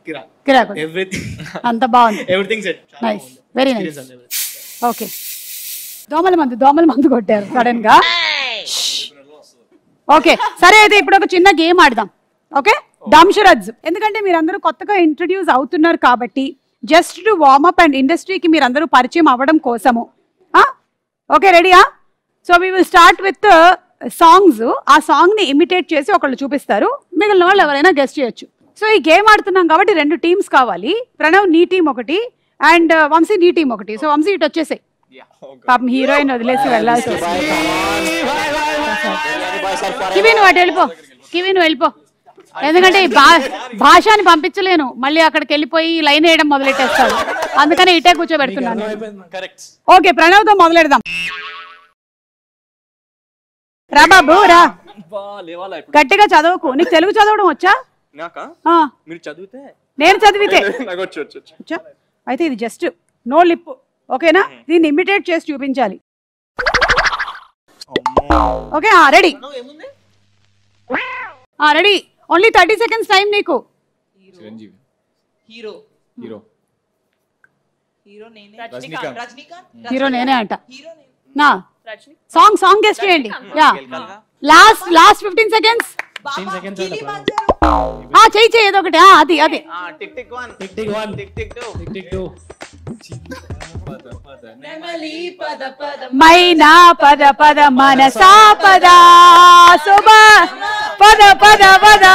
B: కిరాక్,
N: ఎవ్రీథింగ్
B: అంత బాగుంది,
N: everything set.
B: Nice, very nice. Okay, దోమల మందు కొట్టారు సడన్ గా. ఓకే, సరే అయితే ఇప్పుడు ఒక చిన్న గేమ్ ఆడదాం. Okay, dumb charades. ఎందుకంటే మీరందరూ కొత్తగా ఇంట్రడ్యూస్ అవుతున్నారు కాబట్టి, just to warm up and ఇండస్ట్రీకి మీరందరూ పరిచయం అవ్వడం కోసము. ఓకే, రెడీయా? So we will start with songs. ఆ సాంగ్ ని ఇమిటేట్ చేసి ఒకళ్ళు చూపిస్తారు, మిగిలిన వాళ్ళు ఎవరైనా గెస్ట్ చేయొచ్చు. సో ఈ గేమ్ ఆడుతున్నాం కాబట్టి 2 టీమ్స్ కావాలి. ప్రణవ్ నీ టీం ఒకటి అండ్ వంశీ నీ టీం ఒకటి. సో వంశీ ఇటు వచ్చేసాయి, పాపం హీరోయిన్ వదిలేసి వెళ్ళాల్సి వస్తుంది. కివి నువ్వు అటు వెళ్ళిపో, ఎందుకంటే ఈ భాషని పంపించలేను, మళ్ళీ అక్కడికి వెళ్ళిపోయి లైన్ వేయడం మొదలెట్టేస్తాడు, అందుకని ఇటే కూర్చోబెడుతున్నాను. ఓకే, ప్రణవ్ తో మొదలెడదాం. రా బాబు రా, గట్టిగా చదవకు. నీకు తెలుగు చదవడం వచ్చా? నేను చదివితే అయితే ఇది జస్ట్ నో లిప్, ఓకేనా? దీన్ని ఇమిటేట్ చేసి చూపించాలి. Okay, ready ready. Only 30 seconds time నీకు.
K: చిరంజీవి.
M: హీరో
B: నేనే అంట. నా సాంగ్ గెస్ట్ చేయండి. Yeah, last 15 seconds. చెయ్యి ఏదో ఒకటి. అది
F: tick tick 1 tick tick 1 tick tick 2 tick tick 2
B: మైనా పద పద మనసా పద శుభ పద పద పద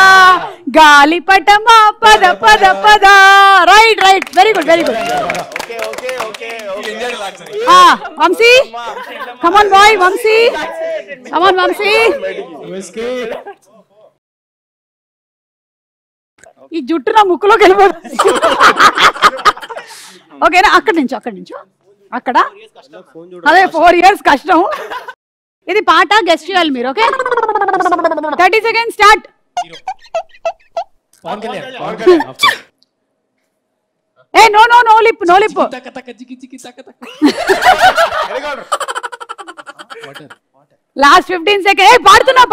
B: గాలిపటమా పద పద పద. Right, very good. Vamsi, come on boy, Vamsi. ఈ జుట్టు నా ముక్కులోకి వెళ్ళిపోతుంది. ఓకేనా, అక్కడి నుంచి అక్కడ అదే 4 years కష్టం. ఇది పాట గెస్ట్ చేయాలి మీరు. Okay 30 seconds start. ఏ నో లిప్ లాస్ట్ 15 seconds. ఏ పాడుతున్నావు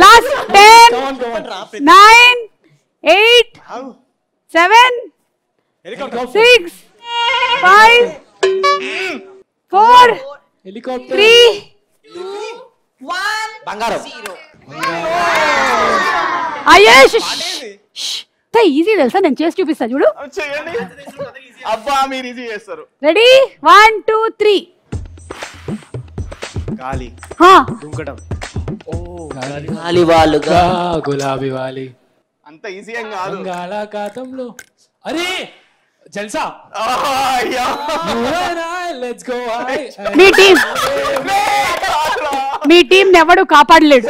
B: లాస్ట్ 10 9 8 7 6 5 4 3
H: బంగారం.
B: అయ్యేష్ ఈజీ తెలుసా, నేను చేసి చూపిస్తా చూడు.
F: అబ్బా మీరు ఈజీ చేస్తారు.
B: రెడీ 1 2 3.
I: గాలి దుంకడం.
H: గాలి వాలుగా
J: గులాబీ వాలి.
F: అంత ఈజీ ఏం కాదు.
J: బంగాళాఖాతంలో అరే జల్సా. Let's go.
B: మీ టీం ఎవడు కాపాడలేడు.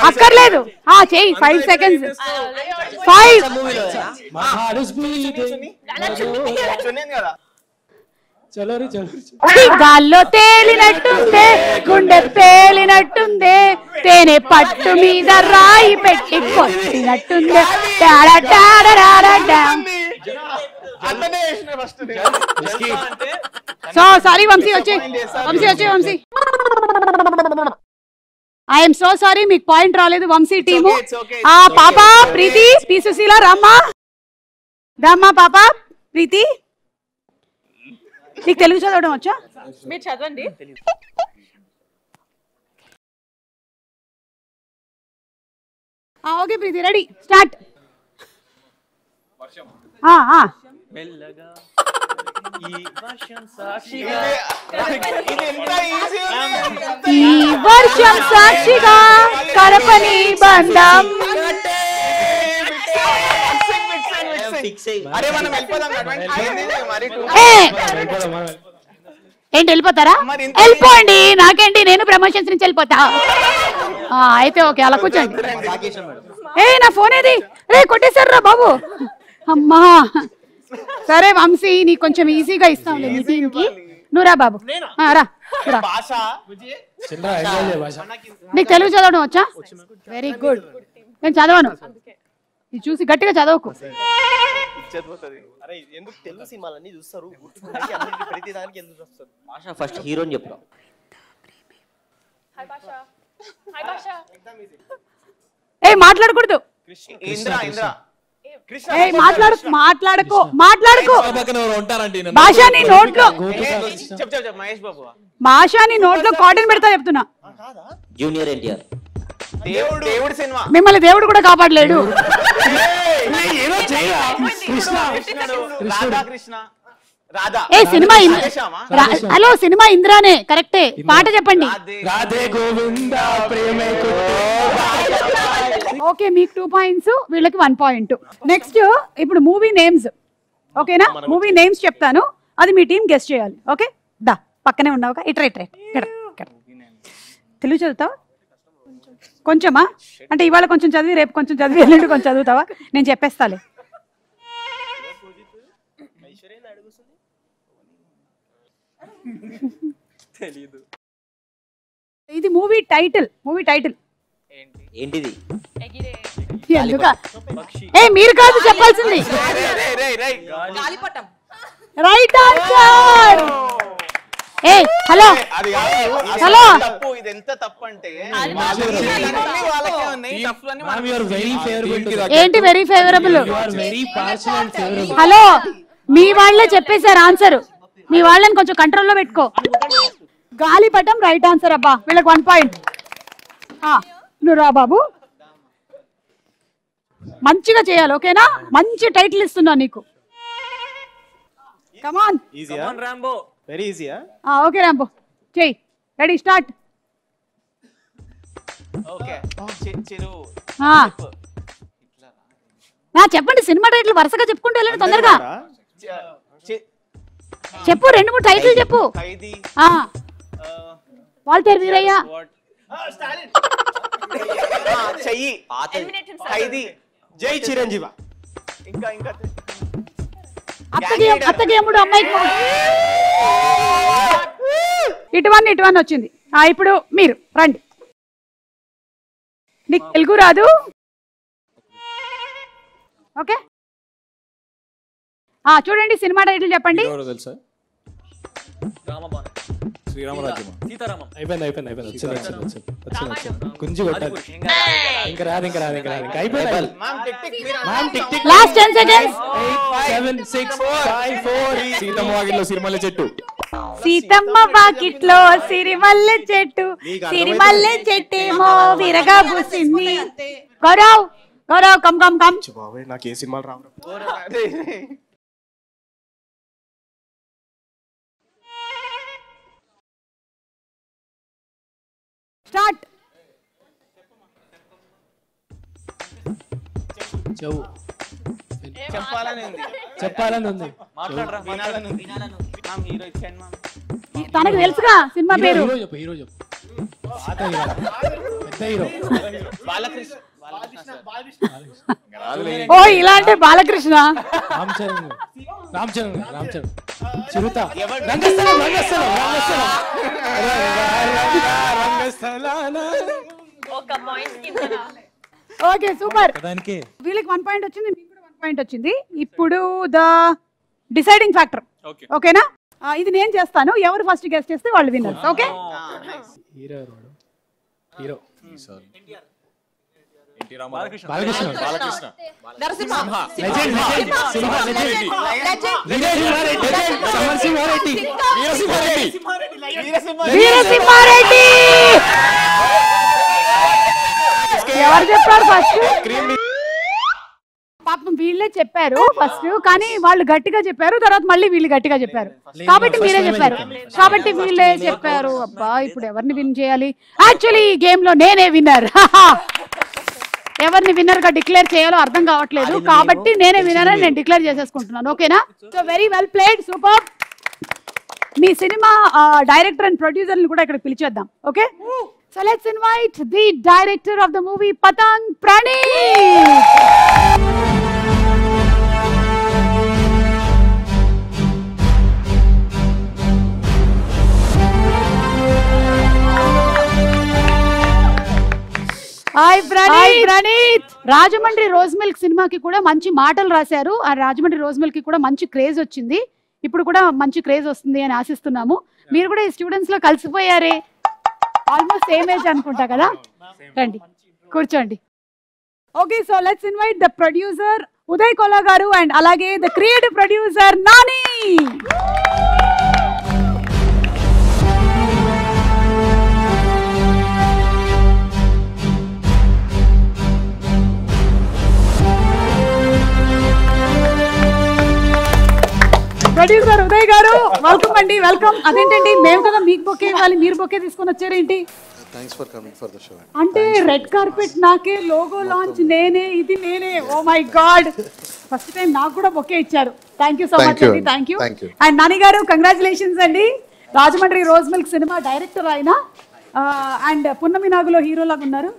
B: అక్కర్లేదు చెయ్యి. 5 seconds. 5 గాల్లో తేలినట్టుందే, గుండె పేలినట్టుందే, తేనె పట్టు మీద రాయి పెట్టి కొట్టినట్టుందే. సారీ వంశీ వచ్చి. ఐఎమ్ సో సారీ, మీకు పాయింట్ రాలేదు వంశీ టీము. పాప ప్రీతి పి సుశీల రామ్మా పాప ప్రీతి. నీకు తెలుగు చదవడం వచ్చా?
G: మీరు చదవండి.
B: ఓకే ప్రీతి రెడీ స్టార్ట్. ఈ వర్షం సాక్షిగా కరపని బంధం. ఏంటి వెళ్ళిపోతారా? వెళ్ళిపోండి, నాకేంటి, నేను ప్రమోషన్స్ నుంచి వెళ్ళిపోతా. అయితే ఓకే అలా కూర్చోండి. నా ఫోన్ ఏది? రే కొట్టేశారా బాబు. అమ్మా సరే వంశీ, నీకు కొంచెం ఈజీగా ఇస్తాంలే మీ టీంకి. నువ్వు రా బాబు, రా. నీకు తెలుగు చదవడం వచ్చా? Very good. నేను చదవను, ఇది చూసి గట్టిగా చదవకు.
H: ఫస్ట్ హీరోని చెప్తాం.
B: మాట్లాడకూడదు. మాట్లాడకు భాషా. నీ నోట్లో కాటన్ పెడతా చెప్తున్నా.
H: జూనియర్ ఎన్టీఆర్.
B: మిమ్మల్ని దేవుడు కూడా కాపాడలేడు. సినిమా హలో సినిమా ఇంద్రానే కరెక్టే. పాట చెప్పండి. ఓకే మీకు 2 points, వీళ్ళకి 1 point. నెక్స్ట్ ఇప్పుడు మూవీ నేమ్స్. ఓకేనా, మూవీ నేమ్స్ చెప్తాను, అది మీ టీం గెస్ట్ చేయాలి. ఓకే దా పక్కనే ఉన్నావుగా. ఇట్రా తెలుగు చదువుతావా? కొంచెమా అంటే ఇవాళ కొంచెం చదివి రేపు కొంచెం చదివి ఎల్లుండి కొంచెం చదువుతావా? నేను చెప్పేస్తాలే. ఇది మూవీ టైటిల్.
H: ఏంటిది?
B: మీరు కాదు చెప్పాల్సింది. Right answer. హలో ఏంటి వెరీ ఫేవరబుల్? హలో మీ వాళ్ళే చెప్పేశారు ఆన్సర్, మీ వాళ్ళని కొంచెం కంట్రోల్లో పెట్టుకో. గాలిపటం రైట్ ఆన్సర్ అబ్బా. వీళ్ళకి 1 point. నువ్వు రా బాబు, మంచిగా చేయాలి. ఓకేనా, మంచి టైటిల్ ఇస్తున్నా నీకు. కమాన్
F: రాంబో.
I: వెరీ ఈజీయా?
B: ఓకే రాంబో చెయ్యి. Ready start. చెప్పండి సినిమా టైటిల్ వరుసగా చెప్పుకుంటూ వెళ్ళండి తొందరగా. చెప్పు 2-3 టైటిల్ చెప్పు. వాల్తేరు వీరయ్య.
F: చెయ్యి ఖైదీ
I: జై చిరంజీవి
F: ఇంకా ఇంకా
B: అత్తకి ఎముడు అమ్మాయికి ఇటు వన్ వచ్చింది. ఇప్పుడు మీరు రండి. నీకు తెలుగు రాదు, ఓకే? చూడండి, సినిమా టైటిల్ చెప్పండి.
K: శ్రీరామరాజ్యం.
J: అయిపోయింది. గుంజి కొట్టాలి. ఇంకా రాదు. అయిపోయింది.
B: Last 10 seconds.
J: 7 6 5 4
K: సీతమ్మ వాకిట్లో సిరిమల్లె చెట్టు.
B: సీతమ్మ వాకిట్లో సిరిమల్లె చెట్టు, సిరిమల్లె చెట్టేమో విరగా పూసింది. గౌరవ్ కమ్
I: బాబాయ్ నాకు ఏ సినిమాలు రావు.
B: స్టార్ట్.
J: చెప్పాలని ఉంది.
B: తనకు తెలుసుగా సినిమా పేరు.
J: హీరో చెప్పు. పెద్ద హీరో
B: ఓ ఇలా అంటే బాలకృష్ణ.
J: రామ్ చరణ్ చిరుత. రంగస్థలం.
B: Okay super. వీళ్ళకి 1 పాయింట్ వచ్చింది, మీకు కూడా 1 పాయింట్ వచ్చింది. ఇప్పుడు ద డిసైడింగ్ ఫ్యాక్టర్, ఓకేనా? ఇది నేను చేస్తాను, ఎవరు ఫస్ట్ గెస్ట్ చేస్తే వాళ్ళు విన్నర్స్. ఓకే?
J: హీరో
B: వీరసింహారెడ్డి. ఎవరు చెప్పారు ఫస్ట్? పాపం వీళ్ళే చెప్పారు ఫస్ట్, కానీ వాళ్ళు గట్టిగా చెప్పారు, తర్వాత మళ్ళీ వీళ్ళు గట్టిగా చెప్పారు, కాబట్టి మీరే చెప్పారు, కాబట్టి వీళ్ళే చెప్పారు. అబ్బా, ఇప్పుడు ఎవరిని విన్ చేయాలి? యాక్చువల్లీ ఈ గేమ్ లో నేనే విన్నర్. ఎవరిని విన్నర్ గా డిక్లేర్ చేయాలో అర్థం కావట్లేదు, కాబట్టి నేనే విన్నర్ అని నేను డిక్లేర్ చేసేసుకుంటున్నాను. ఓకేనా? So very well played, super. Me cinema director and producer కూడా ఇక్కడ పిలిచేద్దాం. Okay? So let's invite the director of the movie Patang, Praneeth. Hi Praneeth. Rajahmundry rose milk సినిమాకి కూడా మంచి మాటలు రాశారు. ఆ రాజమండ్రి రోజ్ మిల్క్ కి కూడా మంచి క్రేజ్ వచ్చింది. ఇప్పుడు కూడా మంచి క్రేజ్ వస్తుంది అని ఆశిస్తున్నాము. మీరు కూడా ఈ స్టూడెంట్స్ లో కలిసిపోయారే, ఆల్మోస్ట్ సేమ్ ఏజ్ అనుకుంటా కదా. రండి కూర్చోండి. Okay, so let's invite the producer Uday Kola గారు అండ్ అలాగే the creative producer Nani. Producer Uday గారు, వెల్కమ్ అండి. వెల్కమ్. అదేంటండి, మేము కదా మీకు బొకే ఇవ్వాలి, మీరు బొకే తీసుకొని వచ్చారేంటి?
O: Thanks for coming for the show.
B: అంటే రెడ్ కార్పెట్ నాకే, లోగో లాంచ్ నేనే, ఇది నేనే. Oh my God, first time నాకు కూడా బొకే ఇచ్చారు. థ్యాంక్ యూ సో మచ్ అండి. Thank you. And Nani garu, congratulations అండి. రాజమండ్రి రోజ్ మిల్క్ సినిమా డైరెక్టర్ ఆయన, అండ్ పున్నమి నాగులో హీరో లాగా ఉన్నారు.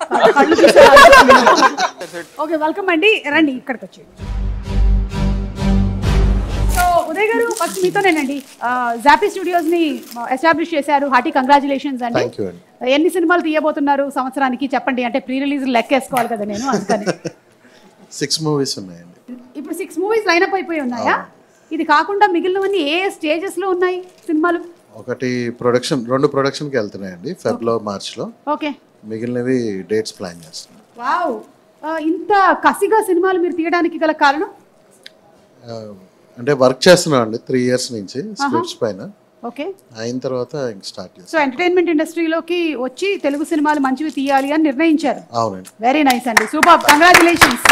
B: ఓకే, వెల్కమ్ అండి. రండి ఇక్కడికి వచ్చి. సో ఉదయ్ గారు, ఫస్ట్ మీతోనేనండి. జాపీ స్టూడియోస్ ని ఎస్టాబ్లిష్ చేశారు. హార్టీ కంగ్రాచులేషన్స్ అండి. ఎన్ని సినిమాలు తీయబోతున్నారు సంవత్సరానికి చెప్పండి? అంటే ప్రీ రిలీజ్ లెక్క వేసుకోవాలి కదా నేను, అందుకని.
O: 6 మూవీస్ ఉన్నాయండి.
B: ఇప్పుడు 6 మూవీస్ లైన్ అప్ అయిపోయి ఉన్నాయా? ఇది కాకుండా మిగిలినవన్నీ ఏ స్టేజెస్ లో ఉన్నాయి సినిమాలు?
O: ఒకటి ప్రొడక్షన్, 2 ప్రొడక్షన్ కి వెళ్తున్నాయండి, ఫెబ్లో మార్చ్ లో.
B: ఓకే.
O: మిగిలినవి డేట్స్ ప్లాన్ చేస్తున్నాం.
B: వావ్, ఇంత కసిగా సినిమాలు మీరు తీయడానికి గల కారణం?
O: అంటే వర్క్ చేస్తున్నాం అండి 3 years నుంచి స్క్రిప్ట్స్ పైన.
B: ఓకే.
O: అయిన తర్వాత ఇంక స్టార్ట్ చేస్తాం.
B: సో ఎంటర్టైన్మెంట్ ఇండస్ట్రీలోకి వచ్చి తెలుగు సినిమాలు మంచివి తీయాలి అని నిర్ణయించారు.
O: అవునండి.
B: వెరీ నైస్ అండి, సూపర్, కంగ్రాచులేషన్స్.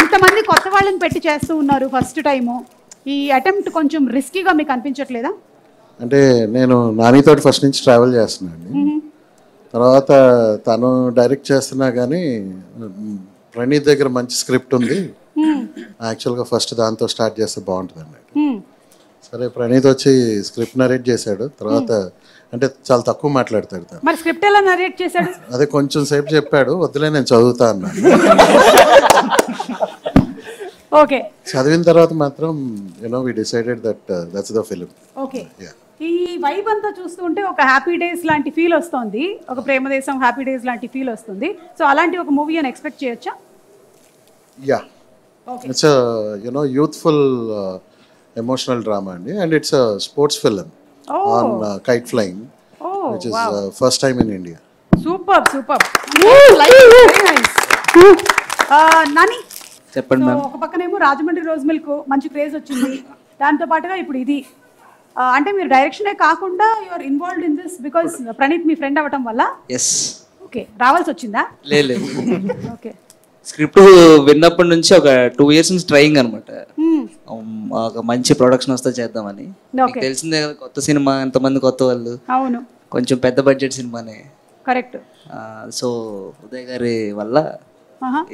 B: ఇంతమంది కొత్త వాళ్ళని పెట్టి చేస్తూ ఉన్నారు ఫస్ట్ టైము. ఈ అటెంప్ట్ కొంచెం రిస్కీగా మీకు అనిపించట్లేదా?
O: అంటే నేను నానితో ఫస్ట్ నుంచి ట్రావెల్ చేస్తున్నాను అండి. తర్వాత తను డైరెక్ట్ చేస్తున్నా కానీ ప్రణీత్ దగ్గర మంచి స్క్రిప్ట్ ఉంది, యాక్చువల్గా ఫస్ట్ దాంతో స్టార్ట్ చేస్తే బాగుంటుంది అన్నట్టు. సరే, ప్రణీత్ వచ్చి స్క్రిప్ట్ నరేట్ చేశాడు. తర్వాత అంటే చాలా తక్కువ మాట్లాడతాడు తను.
B: మరి స్క్రిప్ట్ ఎలా నరేట్ చేశాడు?
O: అదే కొంచెం సేపు చెప్పాడు, వద్దులే నేను చదువుతా అన్నాను.
B: ఓకే,
O: చదివిన తర్వాత మాత్రం we decided that that's the film.
B: Okay, ఈ వైబ్ అంతా చూస్తుంటే ఒక హ్యాపీ డేస్ లాంటి ఫీల్ వస్తుంది, ఒక ప్రేమదేశం హ్యాపీ డేస్ లాంటి ఫీల్ వస్తుంది. సో అలాంటి ఒక మూవీ అని ఎక్స్పెక్ట్ చేయొచ్చా?
O: Yeah, it's youthful emotional drama అండి, and it's sports film on kite flying, which is first time in India.
B: Super super. Nani
P: చెప్పండి మ్యామ్.
B: ఒక పక్కనేమో రాజమండ్రి రోజ్ మిల్క్ మంచి క్రేజ్ వచ్చింది, దాంతో పాటుగా ఇప్పుడు ఇది, అంటే మీరు డైరెక్షనే కాకుండా you are involved in this because Praneeth మీ ఫ్రెండ్ అవ్వటం వల్ల.
P: ఎస్.
B: ఓకే, రావాల్సి వచ్చిందా?
P: లేదు.
B: ఓకే,
P: స్క్రిప్ట్ విన్నప్పటి నుంచి ఒక 2 years నుంచి ట్రైయింగ్ అనమాట. ఒక మంచి ప్రొడక్షన్ వస్తే చేద్దామని. తెలిసిందే కదా, కొత్త సినిమా, ఎంతమంది కొత్త వాళ్ళు.
B: అవును,
P: కొంచెం పెద్ద బడ్జెట్ సినిమానే.
B: కరెక్ట్.
P: సో ఉదయ్ గారి వల్ల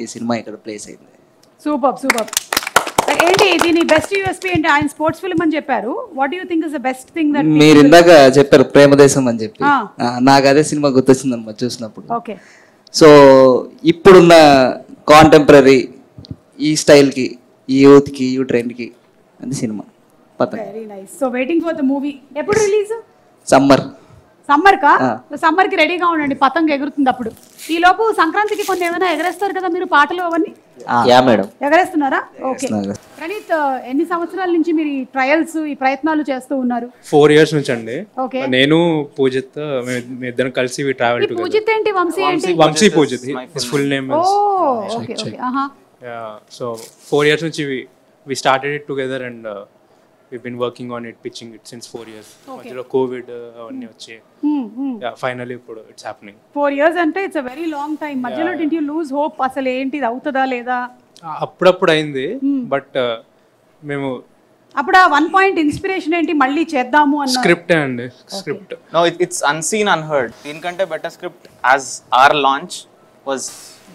P: ఈ సినిమా ఇక్కడ ప్లేస్ అయింది.
B: Super super. ఏంటి దీని బెస్ట్ యూఎస్పీ ఏంటి? ఆయన స్పోర్ట్స్ ఫిల్మ్ అని చెప్పారు. What you think is the best thing that
P: మీరు ఇందాక చెప్పారు ప్రేమదేశం అని చెప్పి, నాకు అదే సినిమా గుర్తొచ్చింది అన్నమాట చూసినప్పుడు.
B: ఓకే,
P: సో ఇప్పుడున్న కాంటెంపరీ ఈ స్టైల్కి, ఈ యూత్కి, ఈ ట్రెండ్కి అది సినిమా Patang.
B: Very nice. So waiting for the movie. ఎప్పుడు రిలీజ్?
P: సమ్మర్.
B: సమ్మర్ కా? సమ్మర్ కి రెడీగా ఉండండి, పతంగ్ ఎగురుతుంది అప్పుడు. ఈ లోపు సంక్రాంతికి కొన్ని ఏమైనా ఎగరేస్తారు కదా మీరు, పాటలు అవన్నీ ఎగరేస్తున్నారా? ఓకే. ప్రణీత్, ఎన్ని సంవత్సరాల నుంచి మీరు ఈ ట్రయల్స్, ఈ ప్రయత్నాలు చేస్తూ ఉన్నారు?
Q: 4 years నుంచి అండి.
B: ఓకే.
Q: నేను పూజిత్ మేము ఇద్దరం కలిసి వి ట్రావెల్ టుగెదర్.
B: పూజిత్ ఏంటి? వంశీ ఏంటి?
Q: Vamsi Pujith, his full name is.
B: Okay okay. ఆహా.
Q: యా, సో 4 years నుంచి we started it together and we've been working on it, pitching it since 4 years. మధ్యలో కోవిడ్ అవన్నీ వచ్చి ఫైనల్లీ ఇప్పుడు ఇట్స్ హ్యాపెనింగ్.
B: 4 years అంటే it's a very long time. మధ్యలో did you lose hope? అసలు ఏంటి, ఇది అవుతుందా లేదా?
Q: అప్పుడప్పుడు అయింది, బట్ మేము
B: అప్పుడు ఆ 1 point ఇన్స్పిరేషన్ ఏంటి, మళ్ళీ చేద్దాము అన్న
Q: స్క్రిప్ట్ అండి. Script
F: no, it's unseen unheard. దీనికంటే better script as our launch was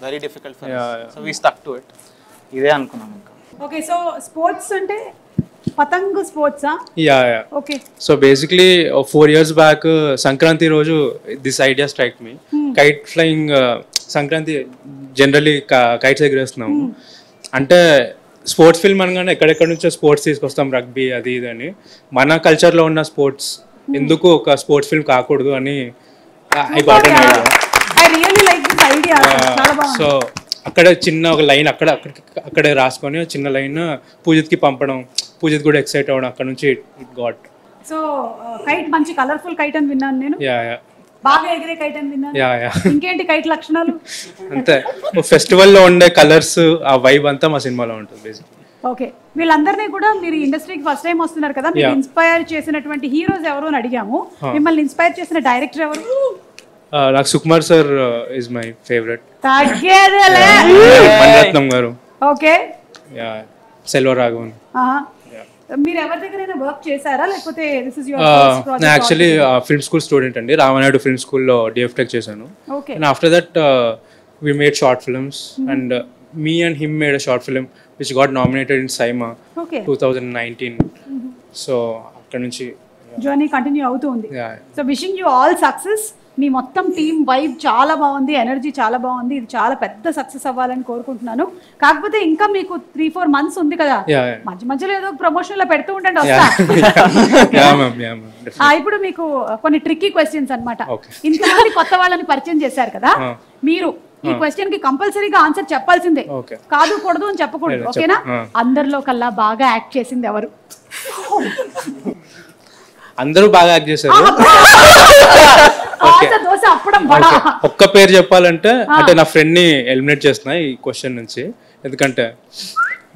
F: very difficult for us, so we stuck to it. ఇదే అనుకున్నాం ఇంకా.
B: ఓకే, సో స్పోర్ట్స్ అంటే పతంగ్ స్పోర్ట్సా?
Q: Yeah.
B: Okay.
Q: So basically 4 years back Sankranti రోజు this idea strike me. Kite flying, Sankranti generally kites ఎగరేస్తున్నాము. అంటే sports film అనగానే ఎక్కడెక్కడ నుంచో స్పోర్ట్స్ తీసుకొస్తాం, రగ్బీ అది ఇది అని. మన కల్చర్లో ఉన్న స్పోర్ట్స్ ఎందుకు ఒక స్పోర్ట్స్ ఫిల్మ్ కాకూడదు అని I got an idea.
B: I really like this idea. చాలా బాగుంది.
Q: సో అక్కడ చిన్న ఒక లైన్ అక్కడే రాసుకొని చిన్న లైన్ పూజిత్కి పంపడం, పూజిత్ కూడా ఎక్సైట్ అవ్వడం, అక్కడ నుంచి ఇట్ గాట్.
B: సో కైట్ మంచి కలర్ఫుల్ కైట్ అని విన్నాను నేను.
Q: యా.
B: బాగా ఎగిరే కైట్ అని విన్నాను.
Q: యా.
B: ఇంకేంటి కైట్ లక్షణాలు?
Q: అంతే, ఫెస్టివల్లో ఉండే కలర్స్, ఆ వైబ్ అంతా మా సినిమాలో ఉంటుంది బేసిక్లీ.
B: ఓకే, వీళ్ళందరినీ కూడా మీరు ఇండస్ట్రీకి ఫస్ట్ టైం వస్తున్నారు కదా, మీరు ఇన్స్పైర్ చేసినటువంటి హీరోస్ ఎవరు అని అడిగాము. మిమ్మల్ని ఇన్స్పైర్ చేసిన డైరెక్టర్ ఎవరు?
Q: నాకు Sukumar sir is my favourite. Mani Ratnam గారు.
B: ఓకే.
Q: సెల్వరాఘవన్.
B: మీరు ఎవరి దగ్గరైనా వర్క్ చేశారా, లేకపోతే this is your first project?
Q: Actually film school student అండి, రామనాయుడు ఫిల్మ్ స్కూల్లో డిఎఫ్టెక్ చేశాను.
B: Okay.
Q: And after that we made short films and me and him made a short film which got nominated in SIMA 2019. So అక్కడ నుంచి
B: journey continue అవుతుంది. So wishing you all success. మీ మొత్తం team vibe చాలా బాగుంది, energy చాలా బాగుంది. ఇది చాలా పెద్ద సక్సెస్ అవ్వాలని కోరుకుంటున్నాను. కాకపోతే ఇంకా మీకు 3-4 months ఉంది కదా, మధ్య మధ్యలో ఏదో ప్రమోషన్ లో పెడుతూ ఉండండి, వస్తా. ఇప్పుడు మీకు కొన్ని ట్రిక్కీ క్వశ్చన్స్ అన్నమాట. ఇంతమంది కొత్త వాళ్ళని పరిచయం చేశారు కదా, మీరు ఈ క్వశ్చన్ కి కంపల్సరీగా ఆన్సర్ చెప్పాల్సిందే, కాదు కూడదు అని చెప్పకూడదు. ఓకేనా? అందరిలో కల్లా బాగా యాక్ట్ చేసింది ఎవరు?
Q: అందరూ బాగా యాక్ట్ చేశారు. ఒక్క పేరు చెప్పాలంటే, అంటే నా ఫ్రెండ్ ని ఎలిమినేట్ చేస్తున్నా ఈ క్వశ్చన్ నుంచి, ఎందుకంటే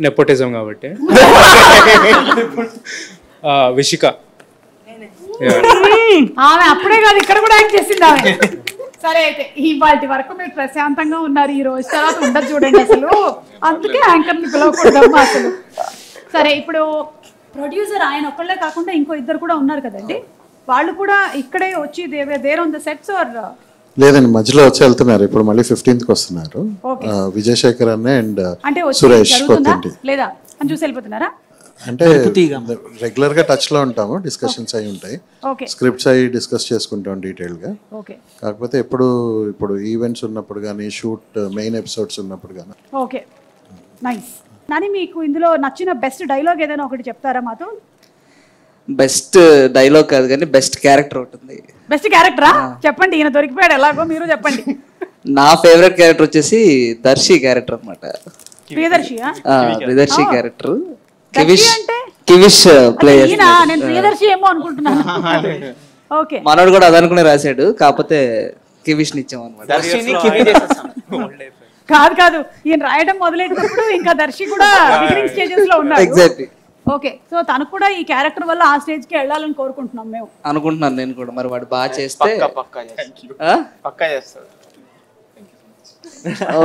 Q: నెపోటిజం కాబట్టి. విషిక.
B: ఆమె అప్పుడే కాదు, ఇక్కడ కూడా యాక్ట్ చేసింది ఆమె. సరే, అయితే ఇవాటి వరకు మీరు ప్రశాంతంగా ఉన్నారు. ఈ రోజు తర్వాత ఉండదు చూడండి అసలు, అందుకే యాంకర్ ని పిలవకూడదమ్మా అసలు. సరే, ఇప్పుడు ప్రొడ్యూసర్ ఆయన ఒక్కళ్ళే కాకుండా ఇంకో ఇద్దరు కూడా ఉన్నారు కదండి, వాళ్ళు కూడా ఇక్కడే వచ్చి there on the sets are?
O: లేదండి, మధ్యలో వచ్చి వెళ్తున్నారు. ఇప్పుడు మళ్ళీ 15th వస్తున్నారు. విజయశేఖర్ అన్న అండ్
B: అంటే
O: సురేష్ కొత్తింటి.
B: లేదా అని చూసి వెళ్ళిపోతున్నారా?
O: అంటే రెగ్యులర్ గా టచ్ లో ఉంటాము, డిస్కషన్స్ అయి ఉంటాయి, స్క్రిప్ట్స్ అయి డిస్కస్ చేసుకుంటాం డీటెయిల్ గా. కాకపోతే ఇప్పుడు ఈవెంట్స్ ఉన్నప్పుడు కానీ, షూట్ మెయిన్ ఎపిసోడ్స్ ఉన్నప్పుడు కానీ.
B: Okay, nice. నాని, మీకు ఇందులో నచ్చిన బెస్ట్ డైలాగ్ ఏదైనా ఒకటి చెప్తారా మాతో?
P: బెస్ట్ డైలాగ్ కాదు కానీ బెస్ట్ క్యారెక్టర్ ఉంటుంది.
B: బెస్ట్ క్యారెక్టరా? చెప్పండి, ఈయన దొరికిపోయాడు ఎలాగో, మీరు చెప్పండి.
P: నా ఫేవరెట్ క్యారెక్టర్ వచ్చేసి దర్శి క్యారెక్టర్ అన్నమాట. ప్రియదర్శి క్యారెక్టర్. కివిష్ ప్లే చేస్తాడు.
B: నేను ప్రియదర్శి ఏమో అనుకుంటున్నాను. ఓకే,
P: మనోడు కూడా అదనుకునే రాశాడు, కాకపోతే కివిష్ నిచ్చాం అనమాట.
B: కాదు, ఈయన రాయడం మొదలెట్టినప్పుడు ఇంకా దర్శి కూడా బిగినింగ్ స్టేజెస్ లో ఉన్నారు.
P: ఎగ్జాక్ట్లీ.
B: ఓకే, సో తనకు కూడా ఈ క్యారెక్టర్ వల్ల ఆ స్టేజ్ కి వెళ్ళాలని కోరుకుంటున్నాం మేము.
P: అనుకుంటున్నాను నేను కూడా. మరి వాడు బాగా చేస్తే
F: పక్కా చేస్తాడు.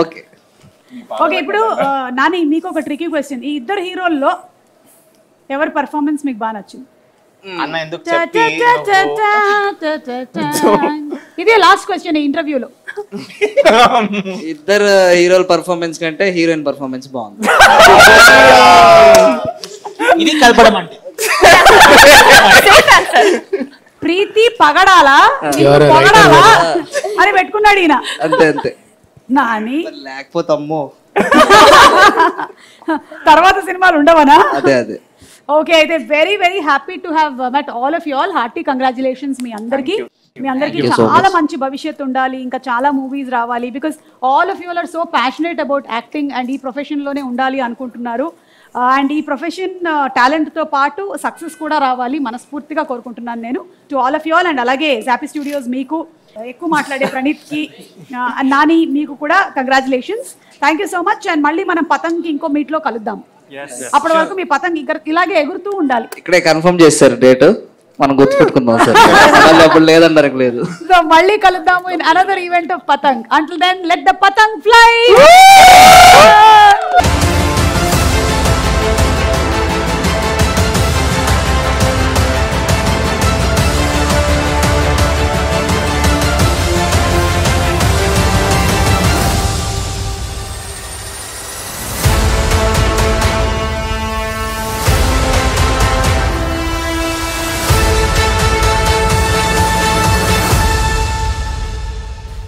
P: ఓకే
B: ఓకే, ఇప్పుడు నాని, మీకు ఒక ట్రికీ క్వశ్చన్. ఈ ఇద్దరు హీరోల్లో ఎవరి పర్ఫార్మెన్స్ మీకు బాగా నచ్చింది?
F: అన్న ఎందుకు
B: ఇదే లాస్ట్ క్వశ్చన్ ఈ ఇంటర్వ్యూలో.
P: ఇద్దరు హీరోల పర్ఫార్మెన్స్ కంటే హీరోయిన్ పర్ఫార్మెన్స్ బాగుంది.
R: ఇది కలపడం అంటే
B: ప్రీతి పగడాలా పొగడాలా అని పెట్టుకున్నాడు ఈయన.
P: అంతే అంతే.
B: నాని
P: లేకపోతే అమ్మో
B: తర్వాత సినిమాలు ఉండవనా?
P: అదే అదే.
B: ఓకే, అయితే very very happy to have met all of you all. Hearty congratulations మీ అందరికి. మీ అందరికి చాలా మంచి భవిష్యత్తు ఉండాలి, ఇంకా చాలా మూవీస్ రావాలి. Because all of you all are so passionate about acting and ఈ ప్రొఫెషన్ లోనే ఉండాలి అనుకుంటున్నారు. అండ్ ఈ ప్రొఫెషన్ టాలెంట్తో పాటు సక్సెస్ కూడా రావాలి మనస్ఫూర్తిగా కోరుకుంటున్నాను నేను to all of you all. And అలాగే జాపీ స్టూడియోస్ మీకు, ఎక్కువ మాట్లాడే ప్రణీత్కి, నాని మీకు కూడా congratulations. Thank you so much. And మళ్ళీ మనం పతంగ్కి ఇంకో మీట్లో కలుద్దాం. అప్పటి వరకు మీ పతంగ్ ఇలాగే ఎగురుతూ ఉండాలి.
P: ఇక్కడే కన్ఫర్మ్ చేస్తారు డేట్, మనం గుర్తుపెట్టుకుందాం సార్. అప్పుడు లేదన్నారు లేదు.
B: సో మళ్ళీ కలుద్దాము in another event of Patang. Until then let the Patang fly.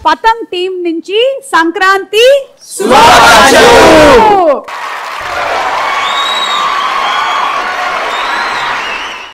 B: Patang team నుంచి సంక్రాంతి శుభాకాంక్షలు.